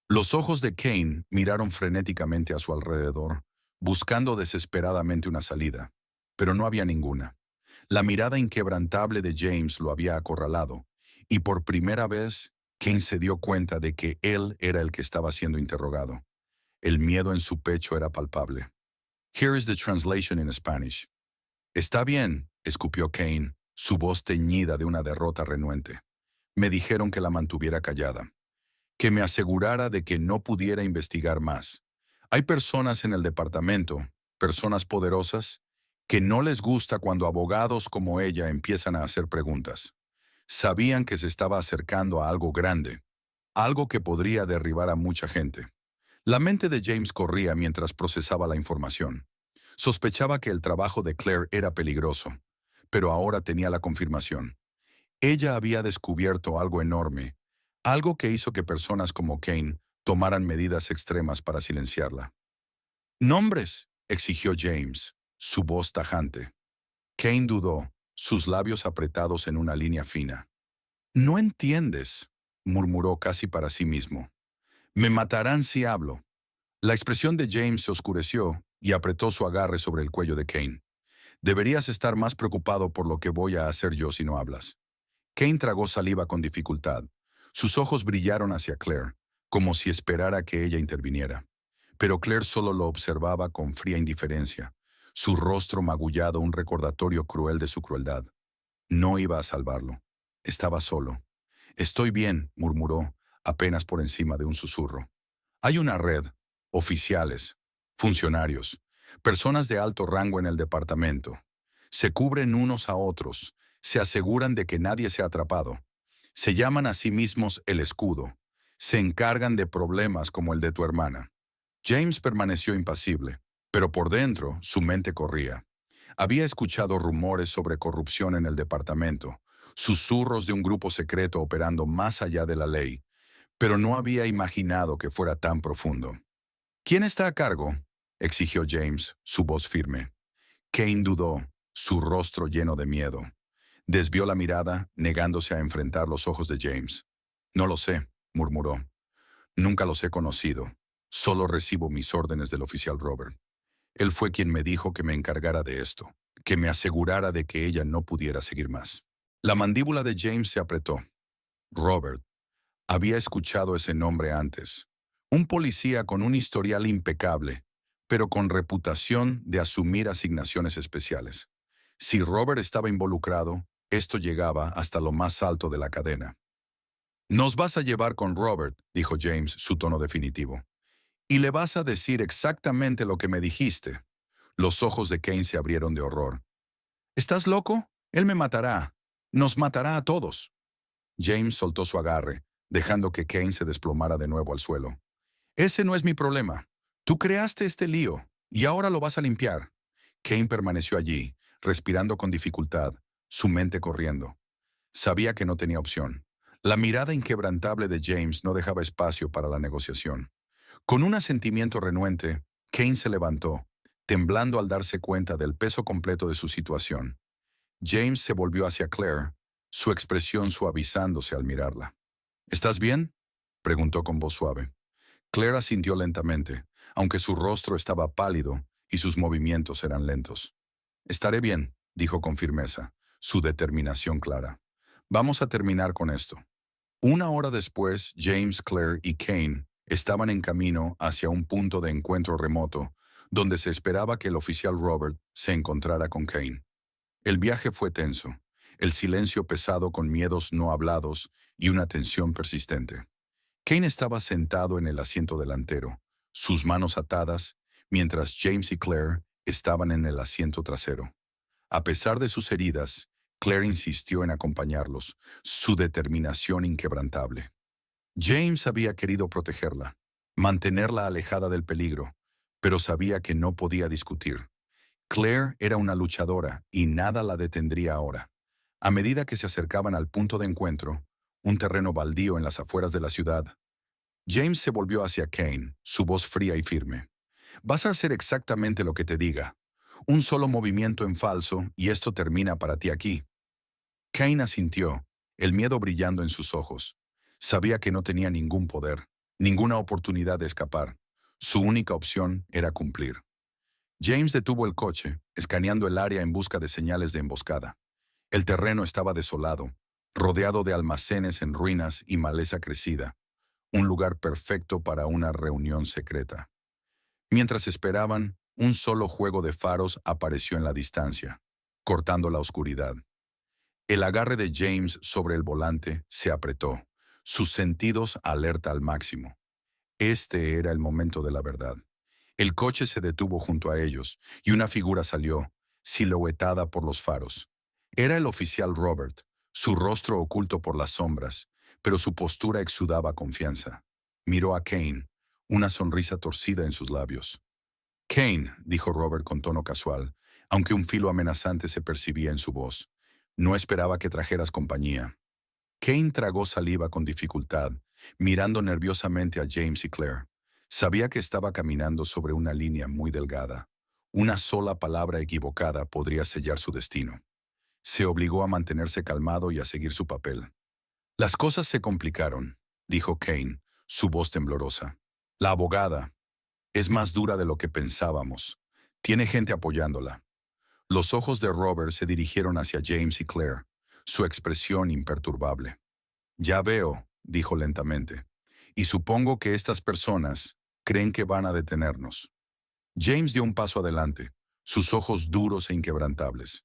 Los ojos de Kane miraron frenéticamente a su alrededor, buscando desesperadamente una salida, pero no había ninguna. La mirada inquebrantable de James lo había acorralado, y por primera vez, Kane se dio cuenta de que él era el que estaba siendo interrogado. El miedo en su pecho era palpable. Here is the translation in Spanish. Está bien, escupió Kane, su voz teñida de una derrota renuente. Me dijeron que la mantuviera callada, que me asegurara de que no pudiera investigar más. Hay personas en el departamento, personas poderosas, que no les gusta cuando abogados como ella empiezan a hacer preguntas. Sabían que se estaba acercando a algo grande, algo que podría derribar a mucha gente. La mente de James corría mientras procesaba la información. Sospechaba que el trabajo de Claire era peligroso, pero ahora tenía la confirmación. Ella había descubierto algo enorme, algo que hizo que personas como Kane tomaran medidas extremas para silenciarla. «¡Nombres!», exigió James, su voz tajante. Kane dudó, sus labios apretados en una línea fina. «No entiendes», murmuró casi para sí mismo. «Me matarán si hablo». La expresión de James se oscureció y apretó su agarre sobre el cuello de Kane. «Deberías estar más preocupado por lo que voy a hacer yo si no hablas». Kane tragó saliva con dificultad. Sus ojos brillaron hacia Claire, como si esperara que ella interviniera. Pero Claire solo lo observaba con fría indiferencia, su rostro magullado un recordatorio cruel de su crueldad. No iba a salvarlo. Estaba solo. «Estoy bien», murmuró, apenas por encima de un susurro. «Hay una red, oficiales, funcionarios, personas de alto rango en el departamento. Se cubren unos a otros, se aseguran de que nadie sea atrapado. Se llaman a sí mismos el escudo. Se encargan de problemas como el de tu hermana». James permaneció impasible, pero por dentro su mente corría. Había escuchado rumores sobre corrupción en el departamento, susurros de un grupo secreto operando más allá de la ley, pero no había imaginado que fuera tan profundo. «¿Quién está a cargo?», exigió James, su voz firme. Kane dudó, su rostro lleno de miedo. Desvió la mirada, negándose a enfrentar los ojos de James. «No lo sé», murmuró. «Nunca los he conocido. Solo recibo mis órdenes del oficial Robert. Él fue quien me dijo que me encargara de esto, que me asegurara de que ella no pudiera seguir más». La mandíbula de James se apretó. Robert. Había escuchado ese nombre antes. Un policía con un historial impecable, pero con reputación de asumir asignaciones especiales. Si Robert estaba involucrado, esto llegaba hasta lo más alto de la cadena. «Nos vas a llevar con Robert», dijo James, su tono definitivo. «Y le vas a decir exactamente lo que me dijiste». Los ojos de Kane se abrieron de horror. «¿Estás loco? Él me matará. Nos matará a todos». James soltó su agarre, dejando que Kane se desplomara de nuevo al suelo. «Ese no es mi problema. Tú creaste este lío, y ahora lo vas a limpiar». Kane permaneció allí, respirando con dificultad, su mente corriendo. Sabía que no tenía opción. La mirada inquebrantable de James no dejaba espacio para la negociación. Con un asentimiento renuente, Kane se levantó, temblando al darse cuenta del peso completo de su situación. James se volvió hacia Claire, su expresión suavizándose al mirarla. «¿Estás bien?», preguntó con voz suave. Claire asintió lentamente, aunque su rostro estaba pálido y sus movimientos eran lentos. «Estaré bien», dijo con firmeza, su determinación clara. «Vamos a terminar con esto». Una hora después, James, Claire y Kane estaban en camino hacia un punto de encuentro remoto, donde se esperaba que el oficial Robert se encontrara con Kane. El viaje fue tenso, el silencio pesado con miedos no hablados y una tensión persistente. Kane estaba sentado en el asiento delantero, sus manos atadas, mientras James y Claire estaban en el asiento trasero. A pesar de sus heridas, Claire insistió en acompañarlos, su determinación inquebrantable. James había querido protegerla, mantenerla alejada del peligro, pero sabía que no podía discutir. Claire era una luchadora y nada la detendría ahora. A medida que se acercaban al punto de encuentro, un terreno baldío en las afueras de la ciudad, James se volvió hacia Kane, su voz fría y firme. Vas a hacer exactamente lo que te diga. Un solo movimiento en falso y esto termina para ti aquí. Kane asintió, el miedo brillando en sus ojos. Sabía que no tenía ningún poder, ninguna oportunidad de escapar. Su única opción era cumplir. James detuvo el coche, escaneando el área en busca de señales de emboscada. El terreno estaba desolado, rodeado de almacenes en ruinas y maleza crecida, un lugar perfecto para una reunión secreta. Mientras esperaban, un solo juego de faros apareció en la distancia, cortando la oscuridad. El agarre de James sobre el volante se apretó, sus sentidos alerta al máximo. Este era el momento de la verdad. El coche se detuvo junto a ellos y una figura salió, siluetada por los faros. Era el oficial Robert, su rostro oculto por las sombras, pero su postura exudaba confianza. Miró a Kane, una sonrisa torcida en sus labios. Kane, dijo Robert con tono casual, aunque un filo amenazante se percibía en su voz. No esperaba que trajeras compañía. Kane tragó saliva con dificultad, mirando nerviosamente a James y Claire. Sabía que estaba caminando sobre una línea muy delgada. Una sola palabra equivocada podría sellar su destino. Se obligó a mantenerse calmado y a seguir su papel. Las cosas se complicaron, dijo Kane, su voz temblorosa. La abogada es más dura de lo que pensábamos. Tiene gente apoyándola. Los ojos de Robert se dirigieron hacia James y Claire, su expresión imperturbable. Ya veo, dijo lentamente, y supongo que estas personas creen que van a detenernos. James dio un paso adelante, sus ojos duros e inquebrantables.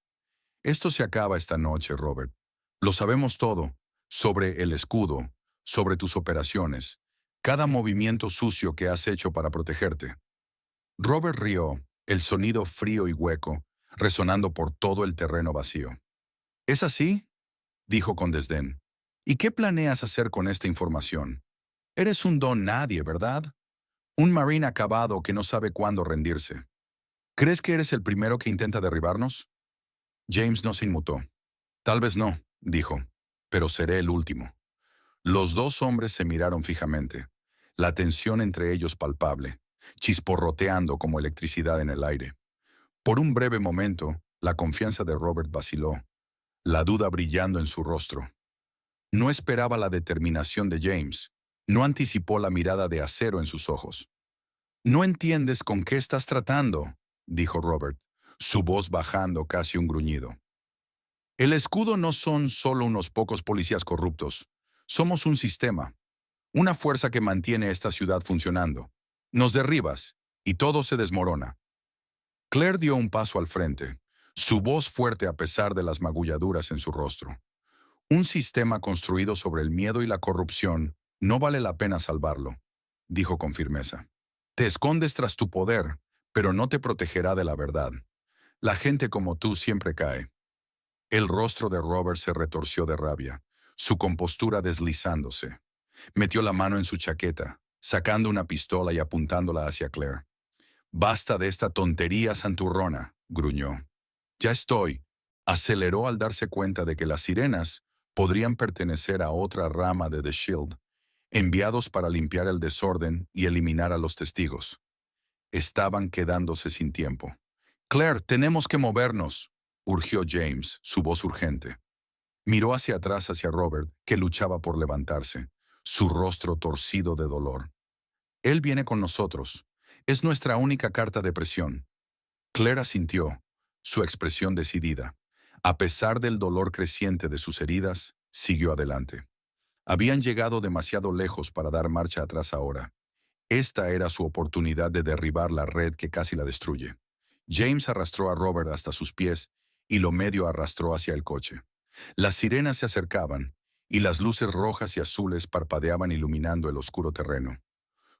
Esto se acaba esta noche, Robert. Lo sabemos todo, sobre el escudo, sobre tus operaciones, cada movimiento sucio que has hecho para protegerte. Robert rió, el sonido frío y hueco, resonando por todo el terreno vacío. ¿Es así?, dijo con desdén. ¿Y qué planeas hacer con esta información? Eres un don nadie, ¿verdad? Un marine acabado que no sabe cuándo rendirse. ¿Crees que eres el primero que intenta derribarnos? James no se inmutó. Tal vez no, dijo, pero seré el último. Los dos hombres se miraron fijamente, la tensión entre ellos palpable, chisporroteando como electricidad en el aire. Por un breve momento, la confianza de Robert vaciló, la duda brillando en su rostro. No esperaba la determinación de James, no anticipó la mirada de acero en sus ojos. «No entiendes con qué estás tratando», dijo Robert, su voz bajando casi un gruñido. «El escudo no son solo unos pocos policías corruptos. Somos un sistema, una fuerza que mantiene esta ciudad funcionando. Nos derribas, y todo se desmorona». Claire dio un paso al frente, su voz fuerte a pesar de las magulladuras en su rostro. «Un sistema construido sobre el miedo y la corrupción no vale la pena salvarlo», dijo con firmeza. «Te escondes tras tu poder, pero no te protegerá de la verdad. La gente como tú siempre cae». El rostro de Robert se retorció de rabia, su compostura deslizándose. Metió la mano en su chaqueta, sacando una pistola y apuntándola hacia Claire. «Basta de esta tontería santurrona», gruñó. «Ya estoy». Aceleró al darse cuenta de que las sirenas podrían pertenecer a otra rama de The Shield, enviados para limpiar el desorden y eliminar a los testigos. Estaban quedándose sin tiempo. «Claire, tenemos que movernos», urgió James, su voz urgente. Miró hacia atrás hacia Robert, que luchaba por levantarse, su rostro torcido de dolor. «Él viene con nosotros. Es nuestra única carta de presión». Claire asintió, su expresión decidida. A pesar del dolor creciente de sus heridas, siguió adelante. Habían llegado demasiado lejos para dar marcha atrás ahora. Esta era su oportunidad de derribar la red que casi la destruye. James arrastró a Robert hasta sus pies y lo medio arrastró hacia el coche. Las sirenas se acercaban y las luces rojas y azules parpadeaban iluminando el oscuro terreno.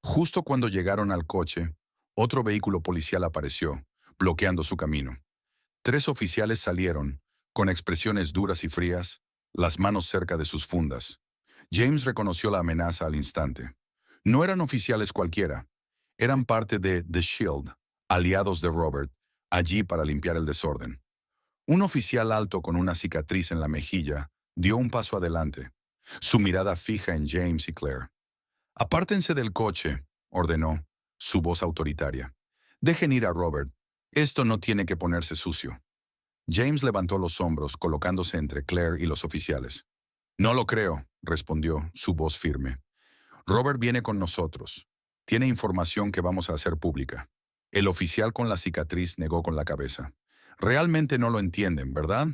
Justo cuando llegaron al coche, otro vehículo policial apareció, bloqueando su camino. 3 oficiales salieron, con expresiones duras y frías, las manos cerca de sus fundas. James reconoció la amenaza al instante. No eran oficiales cualquiera. Eran parte de The Shield, aliados de Robert, allí para limpiar el desorden. Un oficial alto con una cicatriz en la mejilla dio un paso adelante, su mirada fija en James y Claire. «Apártense del coche», ordenó, su voz autoritaria. «Dejen ir a Robert. Esto no tiene que ponerse sucio». James levantó los hombros, colocándose entre Claire y los oficiales. «No lo creo», respondió, su voz firme. «Robert viene con nosotros. Tiene información que vamos a hacer pública». El oficial con la cicatriz negó con la cabeza. «Realmente no lo entienden, ¿verdad?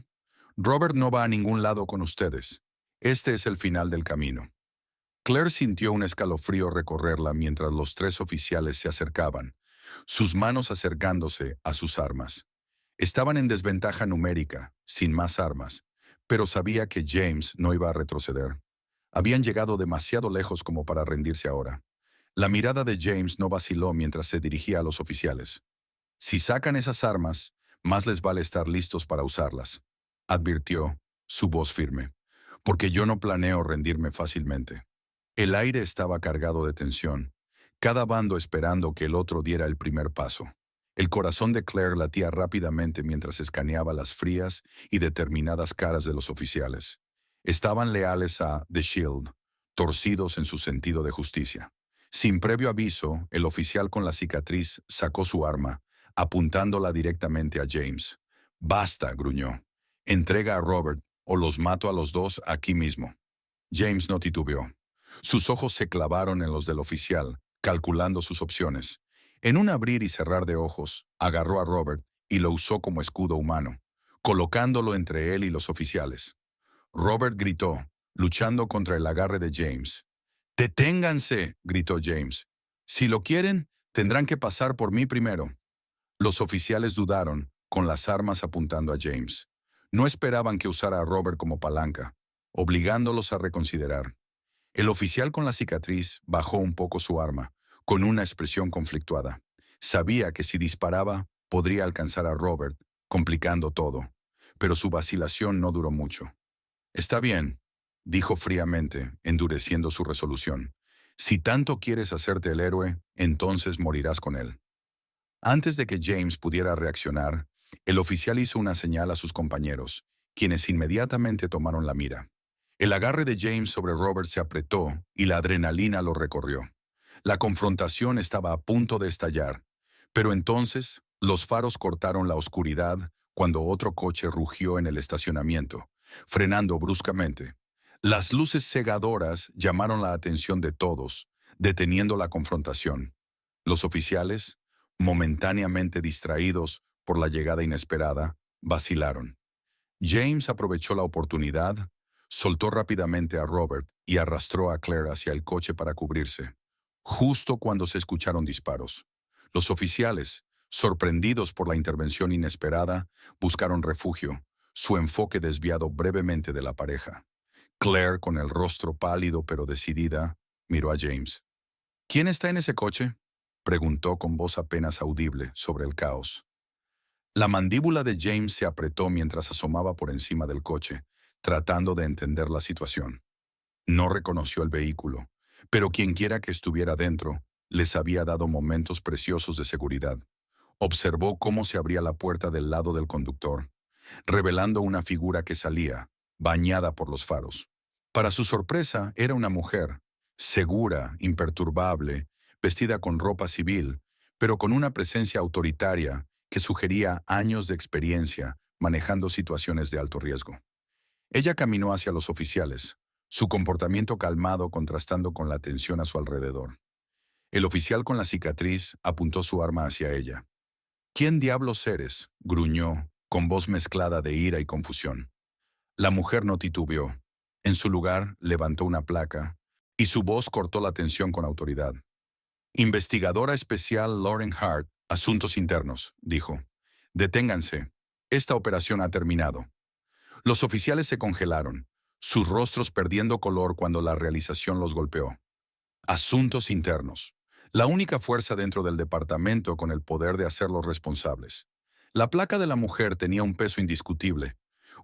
Robert no va a ningún lado con ustedes. Este es el final del camino». Claire sintió un escalofrío recorrerla mientras los tres oficiales se acercaban, sus manos acercándose a sus armas. Estaban en desventaja numérica, sin más armas, pero sabía que James no iba a retroceder. Habían llegado demasiado lejos como para rendirse ahora. La mirada de James no vaciló mientras se dirigía a los oficiales. «Si sacan esas armas, más les vale estar listos para usarlas», advirtió, su voz firme, «porque yo no planeo rendirme fácilmente». El aire estaba cargado de tensión, cada bando esperando que el otro diera el primer paso. El corazón de Claire latía rápidamente mientras escaneaba las frías y determinadas caras de los oficiales. Estaban leales a The Shield, torcidos en su sentido de justicia. Sin previo aviso, el oficial con la cicatriz sacó su arma, apuntándola directamente a James. «Basta», gruñó. «Entrega a Robert o los mato a los dos aquí mismo». James no titubeó. Sus ojos se clavaron en los del oficial, calculando sus opciones. En un abrir y cerrar de ojos, agarró a Robert y lo usó como escudo humano, colocándolo entre él y los oficiales. Robert gritó, luchando contra el agarre de James. «¡Deténganse!», gritó James. «Si lo quieren, tendrán que pasar por mí primero». Los oficiales dudaron, con las armas apuntando a James. No esperaban que usara a Robert como palanca, obligándolos a reconsiderar. El oficial con la cicatriz bajó un poco su arma, con una expresión conflictuada. Sabía que si disparaba, podría alcanzar a Robert, complicando todo. Pero su vacilación no duró mucho. «Está bien», dijo fríamente, endureciendo su resolución. «Si tanto quieres hacerte el héroe, entonces morirás con él». Antes de que James pudiera reaccionar, el oficial hizo una señal a sus compañeros, quienes inmediatamente tomaron la mira. El agarre de James sobre Robert se apretó y la adrenalina lo recorrió. La confrontación estaba a punto de estallar, pero entonces los faros cortaron la oscuridad cuando otro coche rugió en el estacionamiento, frenando bruscamente. Las luces cegadoras llamaron la atención de todos, deteniendo la confrontación. Los oficiales, momentáneamente distraídos por la llegada inesperada, vacilaron. James aprovechó la oportunidad, soltó rápidamente a Robert y arrastró a Claire hacia el coche para cubrirse, justo cuando se escucharon disparos. Los oficiales, sorprendidos por la intervención inesperada, buscaron refugio, su enfoque desviado brevemente de la pareja. Claire, con el rostro pálido pero decidida, miró a James. «¿Quién está en ese coche?», preguntó con voz apenas audible sobre el caos. La mandíbula de James se apretó mientras asomaba por encima del coche, tratando de entender la situación. No reconoció el vehículo, pero quienquiera que estuviera dentro les había dado momentos preciosos de seguridad. Observó cómo se abría la puerta del lado del conductor, revelando una figura que salía, bañada por los faros. Para su sorpresa, era una mujer, segura, imperturbable, vestida con ropa civil, pero con una presencia autoritaria que sugería años de experiencia manejando situaciones de alto riesgo. Ella caminó hacia los oficiales, su comportamiento calmado contrastando con la tensión a su alrededor. El oficial con la cicatriz apuntó su arma hacia ella. «¿Quién diablos eres?», gruñó, con voz mezclada de ira y confusión. La mujer no titubeó. En su lugar, levantó una placa, y su voz cortó la tensión con autoridad. «Investigadora especial Lauren Hart, Asuntos Internos», dijo. «Deténganse. Esta operación ha terminado». Los oficiales se congelaron, sus rostros perdiendo color cuando la realización los golpeó. Asuntos Internos. La única fuerza dentro del departamento con el poder de hacerlos responsables. La placa de la mujer tenía un peso indiscutible,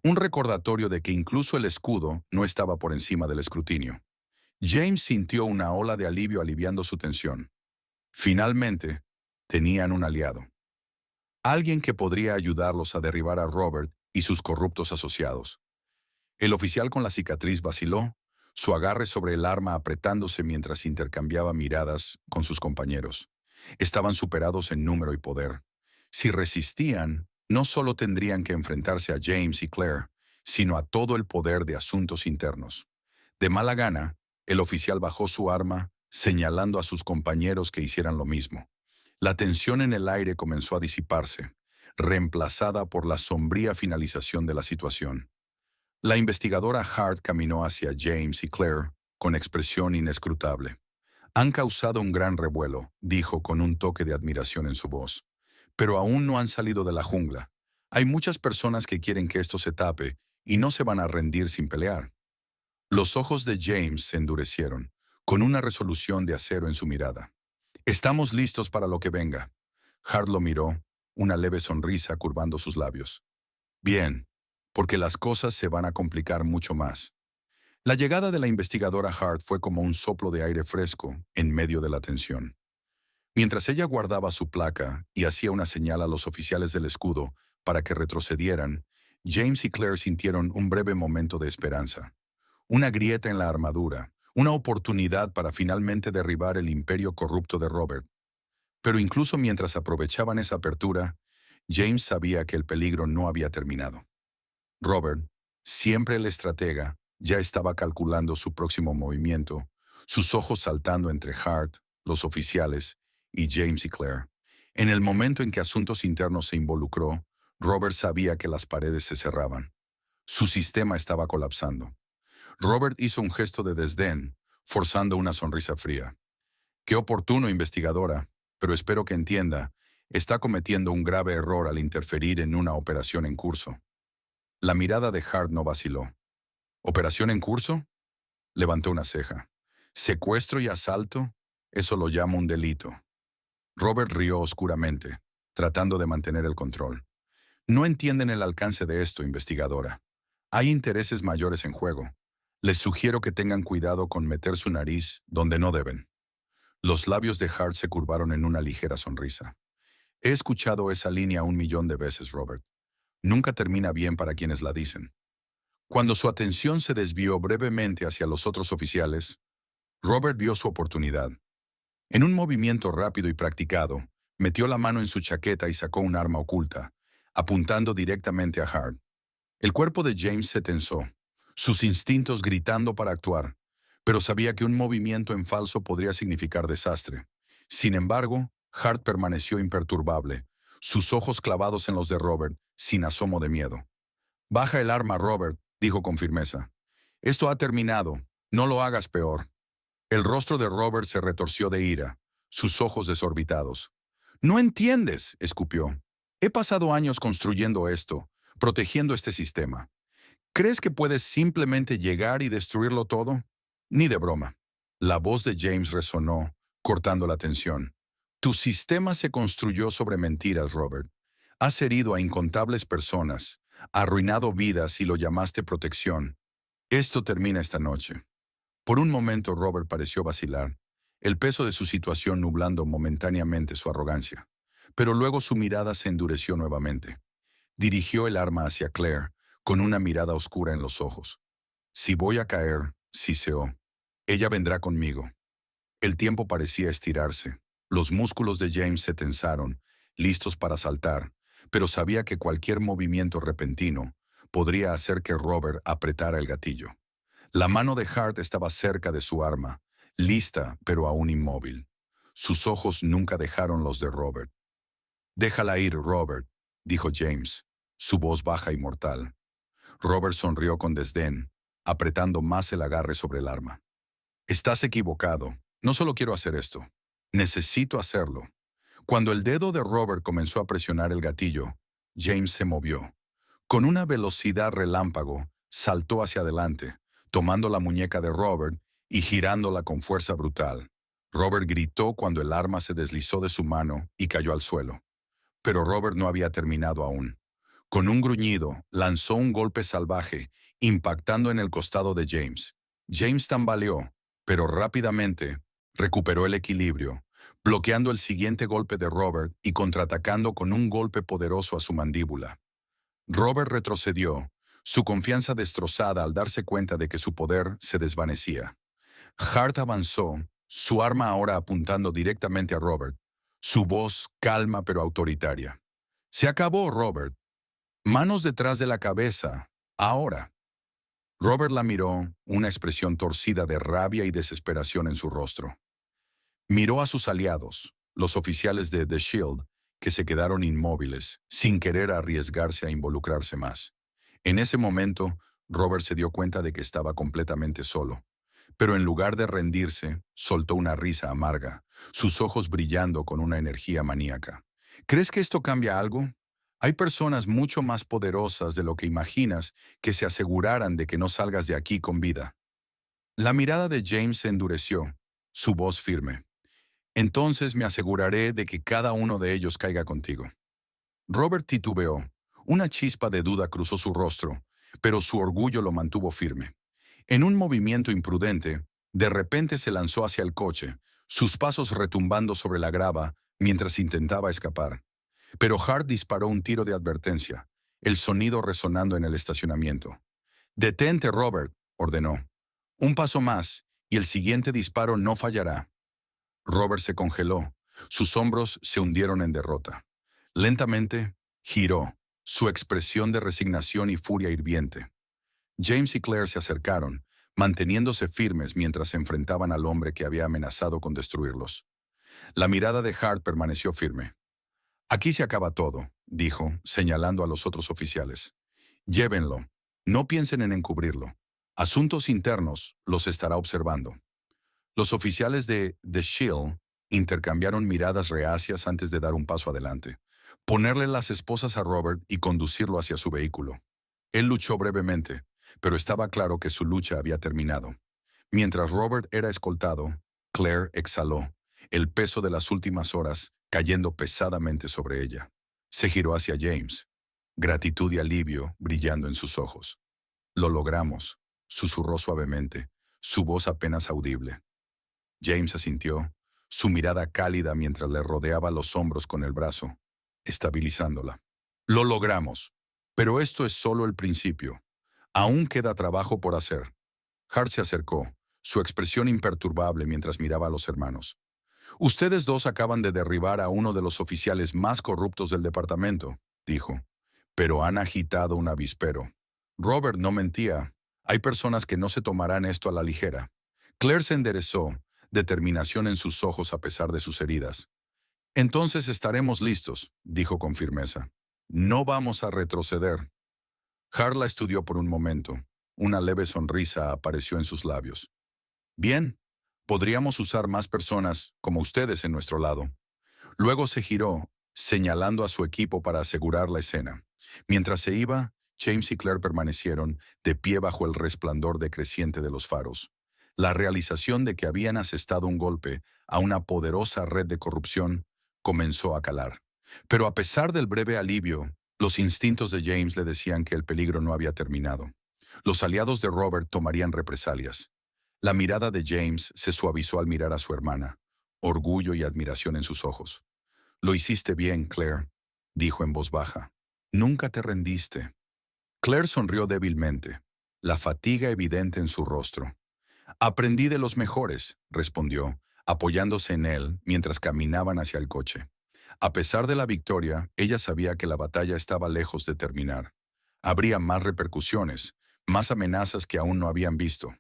un recordatorio de que incluso el escudo no estaba por encima del escrutinio. James sintió una ola de alivio aliviando su tensión. Finalmente, tenían un aliado. Alguien que podría ayudarlos a derribar a Robert y sus corruptos asociados. El oficial con la cicatriz vaciló, su agarre sobre el arma apretándose mientras intercambiaba miradas con sus compañeros. Estaban superados en número y poder. Si resistían, no solo tendrían que enfrentarse a James y Claire, sino a todo el poder de asuntos internos. De mala gana, el oficial bajó su arma, señalando a sus compañeros que hicieran lo mismo. La tensión en el aire comenzó a disiparse, reemplazada por la sombría finalización de la situación. La investigadora Hart caminó hacia James y Claire con expresión inescrutable. Han causado un gran revuelo, dijo con un toque de admiración en su voz. Pero aún no han salido de la jungla. Hay muchas personas que quieren que esto se tape y no se van a rendir sin pelear. Los ojos de James se endurecieron, con una resolución de acero en su mirada. Estamos listos para lo que venga. Hart lo miró, una leve sonrisa curvando sus labios. Bien, porque las cosas se van a complicar mucho más. La llegada de la investigadora Hart fue como un soplo de aire fresco en medio de la tensión. Mientras ella guardaba su placa y hacía una señal a los oficiales del escudo para que retrocedieran, James y Claire sintieron un breve momento de esperanza. Una grieta en la armadura, una oportunidad para finalmente derribar el imperio corrupto de Robert. Pero incluso mientras aprovechaban esa apertura, James sabía que el peligro no había terminado. Robert, siempre el estratega, ya estaba calculando su próximo movimiento, sus ojos saltando entre Hart, los oficiales, y James y Claire. En el momento en que Asuntos Internos se involucró, Robert sabía que las paredes se cerraban. Su sistema estaba colapsando. Robert hizo un gesto de desdén, forzando una sonrisa fría. Qué oportuno, investigadora, pero espero que entienda, está cometiendo un grave error al interferir en una operación en curso. La mirada de Hart no vaciló. ¿Operación en curso? Levantó una ceja. ¿Secuestro y asalto? Eso lo llamo un delito. Robert rió oscuramente, tratando de mantener el control. No entienden el alcance de esto, investigadora. Hay intereses mayores en juego. Les sugiero que tengan cuidado con meter su nariz donde no deben. Los labios de Hart se curvaron en una ligera sonrisa. He escuchado esa línea 1 millón de veces, Robert. Nunca termina bien para quienes la dicen. Cuando su atención se desvió brevemente hacia los otros oficiales, Robert vio su oportunidad. En un movimiento rápido y practicado, metió la mano en su chaqueta y sacó un arma oculta, apuntando directamente a Hart. El cuerpo de James se tensó, sus instintos gritando para actuar, pero sabía que un movimiento en falso podría significar desastre. Sin embargo, Hart permaneció imperturbable, sus ojos clavados en los de Robert, sin asomo de miedo. «Baja el arma, Robert», dijo con firmeza. «Esto ha terminado. No lo hagas peor». El rostro de Robert se retorció de ira, sus ojos desorbitados. «No entiendes», escupió. «He pasado años construyendo esto, protegiendo este sistema. ¿Crees que puedes simplemente llegar y destruirlo todo? Ni de broma». La voz de James resonó, cortando la tensión. «Tu sistema se construyó sobre mentiras, Robert. Has herido a incontables personas, arruinado vidas y lo llamaste protección. Esto termina esta noche». Por un momento Robert pareció vacilar, el peso de su situación nublando momentáneamente su arrogancia. Pero luego su mirada se endureció nuevamente. Dirigió el arma hacia Claire, con una mirada oscura en los ojos. «Si voy a caer», siseó, «ella vendrá conmigo». El tiempo parecía estirarse. Los músculos de James se tensaron, listos para saltar, pero sabía que cualquier movimiento repentino podría hacer que Robert apretara el gatillo. La mano de Hart estaba cerca de su arma, lista pero aún inmóvil. Sus ojos nunca dejaron los de Robert. «Déjala ir, Robert», dijo James, su voz baja y mortal. Robert sonrió con desdén, apretando más el agarre sobre el arma. «Estás equivocado. No solo quiero hacer esto. Necesito hacerlo». Cuando el dedo de Robert comenzó a presionar el gatillo, James se movió. Con una velocidad relámpago, saltó hacia adelante, tomando la muñeca de Robert y girándola con fuerza brutal. Robert gritó cuando el arma se deslizó de su mano y cayó al suelo. Pero Robert no había terminado aún. Con un gruñido, lanzó un golpe salvaje, impactando en el costado de James. James tambaleó, pero rápidamente recuperó el equilibrio, bloqueando el siguiente golpe de Robert y contraatacando con un golpe poderoso a su mandíbula. Robert retrocedió, su confianza destrozada al darse cuenta de que su poder se desvanecía. Hart avanzó, su arma ahora apuntando directamente a Robert, su voz calma pero autoritaria. «Se acabó, Robert. Manos detrás de la cabeza. Ahora». Robert la miró, una expresión torcida de rabia y desesperación en su rostro. Miró a sus aliados, los oficiales de The Shield, que se quedaron inmóviles, sin querer arriesgarse a involucrarse más. En ese momento, Robert se dio cuenta de que estaba completamente solo. Pero en lugar de rendirse, soltó una risa amarga, sus ojos brillando con una energía maníaca. ¿Crees que esto cambia algo? Hay personas mucho más poderosas de lo que imaginas que se asegurarán de que no salgas de aquí con vida. La mirada de James se endureció, su voz firme. Entonces me aseguraré de que cada uno de ellos caiga contigo. Robert titubeó. Una chispa de duda cruzó su rostro, pero su orgullo lo mantuvo firme. En un movimiento imprudente, de repente se lanzó hacia el coche, sus pasos retumbando sobre la grava mientras intentaba escapar. Pero Hart disparó un tiro de advertencia, el sonido resonando en el estacionamiento. «Detente, Robert», ordenó. «Un paso más, y el siguiente disparo no fallará». Robert se congeló, sus hombros se hundieron en derrota. Lentamente, giró, su expresión de resignación y furia hirviente. James y Claire se acercaron, manteniéndose firmes mientras se enfrentaban al hombre que había amenazado con destruirlos. La mirada de Hart permaneció firme. «Aquí se acaba todo», dijo, señalando a los otros oficiales. «Llévenlo. No piensen en encubrirlo. Asuntos internos los estará observando». Los oficiales de The Shield intercambiaron miradas reacias antes de dar un paso adelante, ponerle las esposas a Robert y conducirlo hacia su vehículo. Él luchó brevemente, pero estaba claro que su lucha había terminado. Mientras Robert era escoltado, Claire exhaló, el peso de las últimas horas cayendo pesadamente sobre ella. Se giró hacia James, gratitud y alivio brillando en sus ojos. «Lo logramos», susurró suavemente, su voz apenas audible. James asintió, su mirada cálida mientras le rodeaba los hombros con el brazo, estabilizándola. «Lo logramos, pero esto es solo el principio. Aún queda trabajo por hacer». Hart se acercó, su expresión imperturbable mientras miraba a los hermanos. «Ustedes dos acaban de derribar a uno de los oficiales más corruptos del departamento», dijo, «pero han agitado un avispero». Robert no mentía. Hay personas que no se tomarán esto a la ligera. Claire se enderezó, determinación en sus ojos a pesar de sus heridas. «Entonces estaremos listos», dijo con firmeza. «No vamos a retroceder». Hart la estudió por un momento. Una leve sonrisa apareció en sus labios. «Bien, podríamos usar más personas como ustedes en nuestro lado». Luego se giró, señalando a su equipo para asegurar la escena. Mientras se iba, James y Claire permanecieron de pie bajo el resplandor decreciente de los faros. La realización de que habían asestado un golpe a una poderosa red de corrupción comenzó a calar. Pero a pesar del breve alivio, los instintos de James le decían que el peligro no había terminado. Los aliados de Robert tomarían represalias. La mirada de James se suavizó al mirar a su hermana, orgullo y admiración en sus ojos. «Lo hiciste bien, Claire», dijo en voz baja. «Nunca te rendiste». Claire sonrió débilmente, la fatiga evidente en su rostro. «Aprendí de los mejores», respondió, apoyándose en él mientras caminaban hacia el coche. A pesar de la victoria, ella sabía que la batalla estaba lejos de terminar. Habría más repercusiones, más amenazas que aún no habían visto.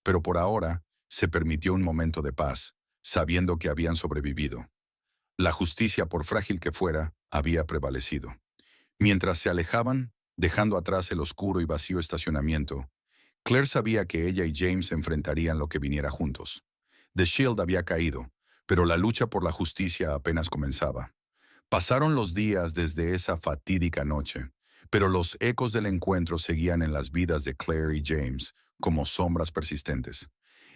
Pero por ahora, se permitió un momento de paz, sabiendo que habían sobrevivido. La justicia, por frágil que fuera, había prevalecido. Mientras se alejaban, dejando atrás el oscuro y vacío estacionamiento, Claire sabía que ella y James enfrentarían lo que viniera juntos. The Shield había caído, pero la lucha por la justicia apenas comenzaba. Pasaron los días desde esa fatídica noche, pero los ecos del encuentro seguían en las vidas de Claire y James como sombras persistentes.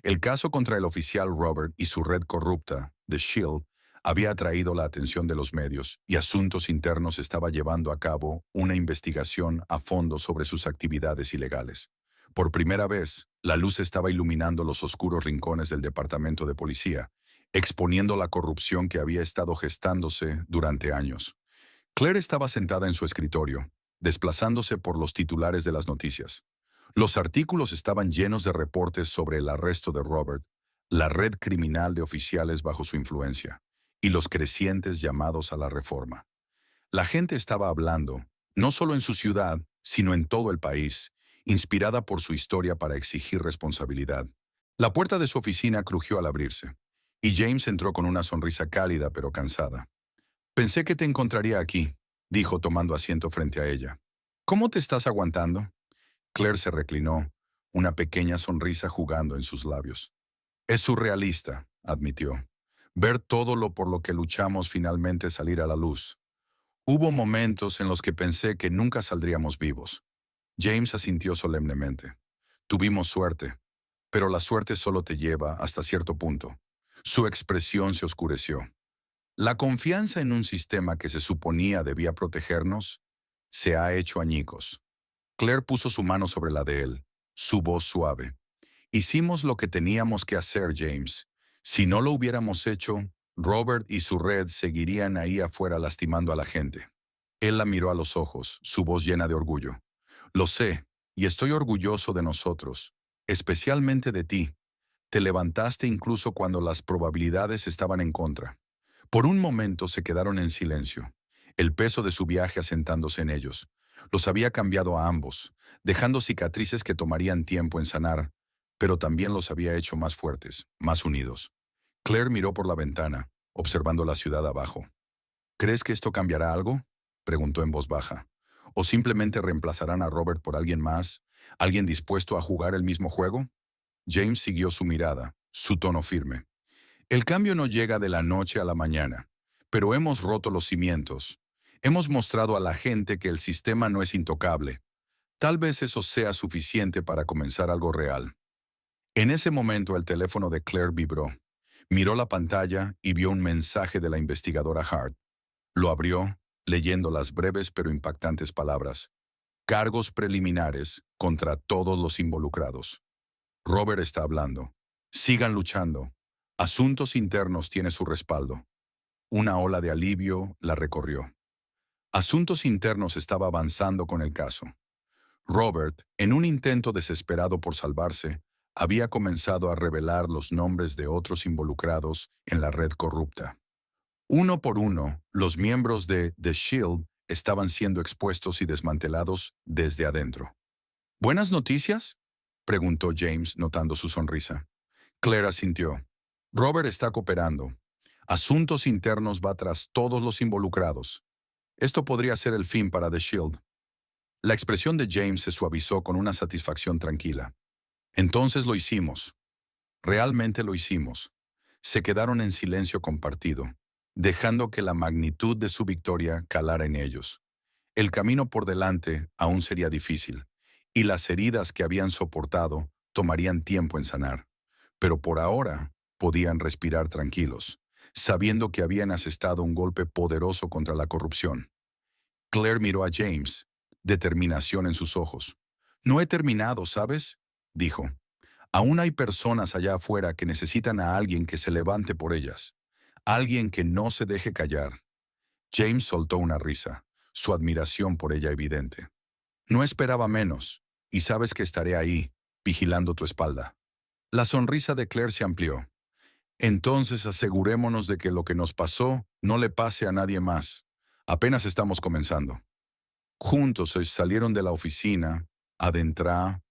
El caso contra el oficial Robert y su red corrupta, The Shield, había atraído la atención de los medios y Asuntos Internos estaba llevando a cabo una investigación a fondo sobre sus actividades ilegales. Por primera vez, la luz estaba iluminando los oscuros rincones del departamento de policía, exponiendo la corrupción que había estado gestándose durante años. Claire estaba sentada en su escritorio, desplazándose por los titulares de las noticias. Los artículos estaban llenos de reportes sobre el arresto de Robert, la red criminal de oficiales bajo su influencia, y los crecientes llamados a la reforma. La gente estaba hablando, no solo en su ciudad, sino en todo el país, inspirada por su historia para exigir responsabilidad. La puerta de su oficina crujió al abrirse, y James entró con una sonrisa cálida pero cansada. «Pensé que te encontraría aquí», dijo tomando asiento frente a ella. «¿Cómo te estás aguantando?» Claire se reclinó, una pequeña sonrisa jugando en sus labios. «Es surrealista», admitió. «Ver todo lo por lo que luchamos finalmente salir a la luz. Hubo momentos en los que pensé que nunca saldríamos vivos». James asintió solemnemente. «Tuvimos suerte, pero la suerte solo te lleva hasta cierto punto». Su expresión se oscureció. La confianza en un sistema que se suponía debía protegernos se ha hecho añicos. Claire puso su mano sobre la de él, su voz suave. «Hicimos lo que teníamos que hacer, James. Si no lo hubiéramos hecho, Robert y su red seguirían ahí afuera lastimando a la gente». Él la miró a los ojos, su voz llena de orgullo. «Lo sé, y estoy orgulloso de nosotros, especialmente de ti. Te levantaste incluso cuando las probabilidades estaban en contra». Por un momento se quedaron en silencio, el peso de su viaje asentándose en ellos. Los había cambiado a ambos, dejando cicatrices que tomarían tiempo en sanar, pero también los había hecho más fuertes, más unidos. Claire miró por la ventana, observando la ciudad abajo. «¿Crees que esto cambiará algo?», preguntó en voz baja. «¿O simplemente reemplazarán a Robert por alguien más, alguien dispuesto a jugar el mismo juego?» James siguió su mirada, su tono firme. «El cambio no llega de la noche a la mañana, pero hemos roto los cimientos. Hemos mostrado a la gente que el sistema no es intocable. Tal vez eso sea suficiente para comenzar algo real». En ese momento el teléfono de Claire vibró. Miró la pantalla y vio un mensaje de la investigadora Hart. Lo abrió, leyendo las breves pero impactantes palabras: «Cargos preliminares contra todos los involucrados. Robert está hablando. Sigan luchando. Asuntos Internos tiene su respaldo». Una ola de alivio la recorrió. Asuntos Internos estaba avanzando con el caso. Robert, en un intento desesperado por salvarse, había comenzado a revelar los nombres de otros involucrados en la red corrupta. Uno por uno, los miembros de The Shield estaban siendo expuestos y desmantelados desde adentro. «¿Buenas noticias?», preguntó James, notando su sonrisa. Claire asintió. «Robert está cooperando. Asuntos Internos va tras todos los involucrados. Esto podría ser el fin para The Shield». La expresión de James se suavizó con una satisfacción tranquila. «Entonces lo hicimos. Realmente lo hicimos». Se quedaron en silencio compartido, dejando que la magnitud de su victoria calara en ellos. El camino por delante aún sería difícil, y las heridas que habían soportado tomarían tiempo en sanar. Pero por ahora podían respirar tranquilos, sabiendo que habían asestado un golpe poderoso contra la corrupción. Claire miró a James, determinación en sus ojos. «No he terminado, ¿sabes?», dijo. «Aún hay personas allá afuera que necesitan a alguien que se levante por ellas, alguien que no se deje callar». James soltó una risa, su admiración por ella evidente. «No esperaba menos, y sabes que estaré ahí, vigilando tu espalda». La sonrisa de Claire se amplió. «Entonces asegurémonos de que lo que nos pasó no le pase a nadie más. Apenas estamos comenzando». Juntos salieron de la oficina, adentraron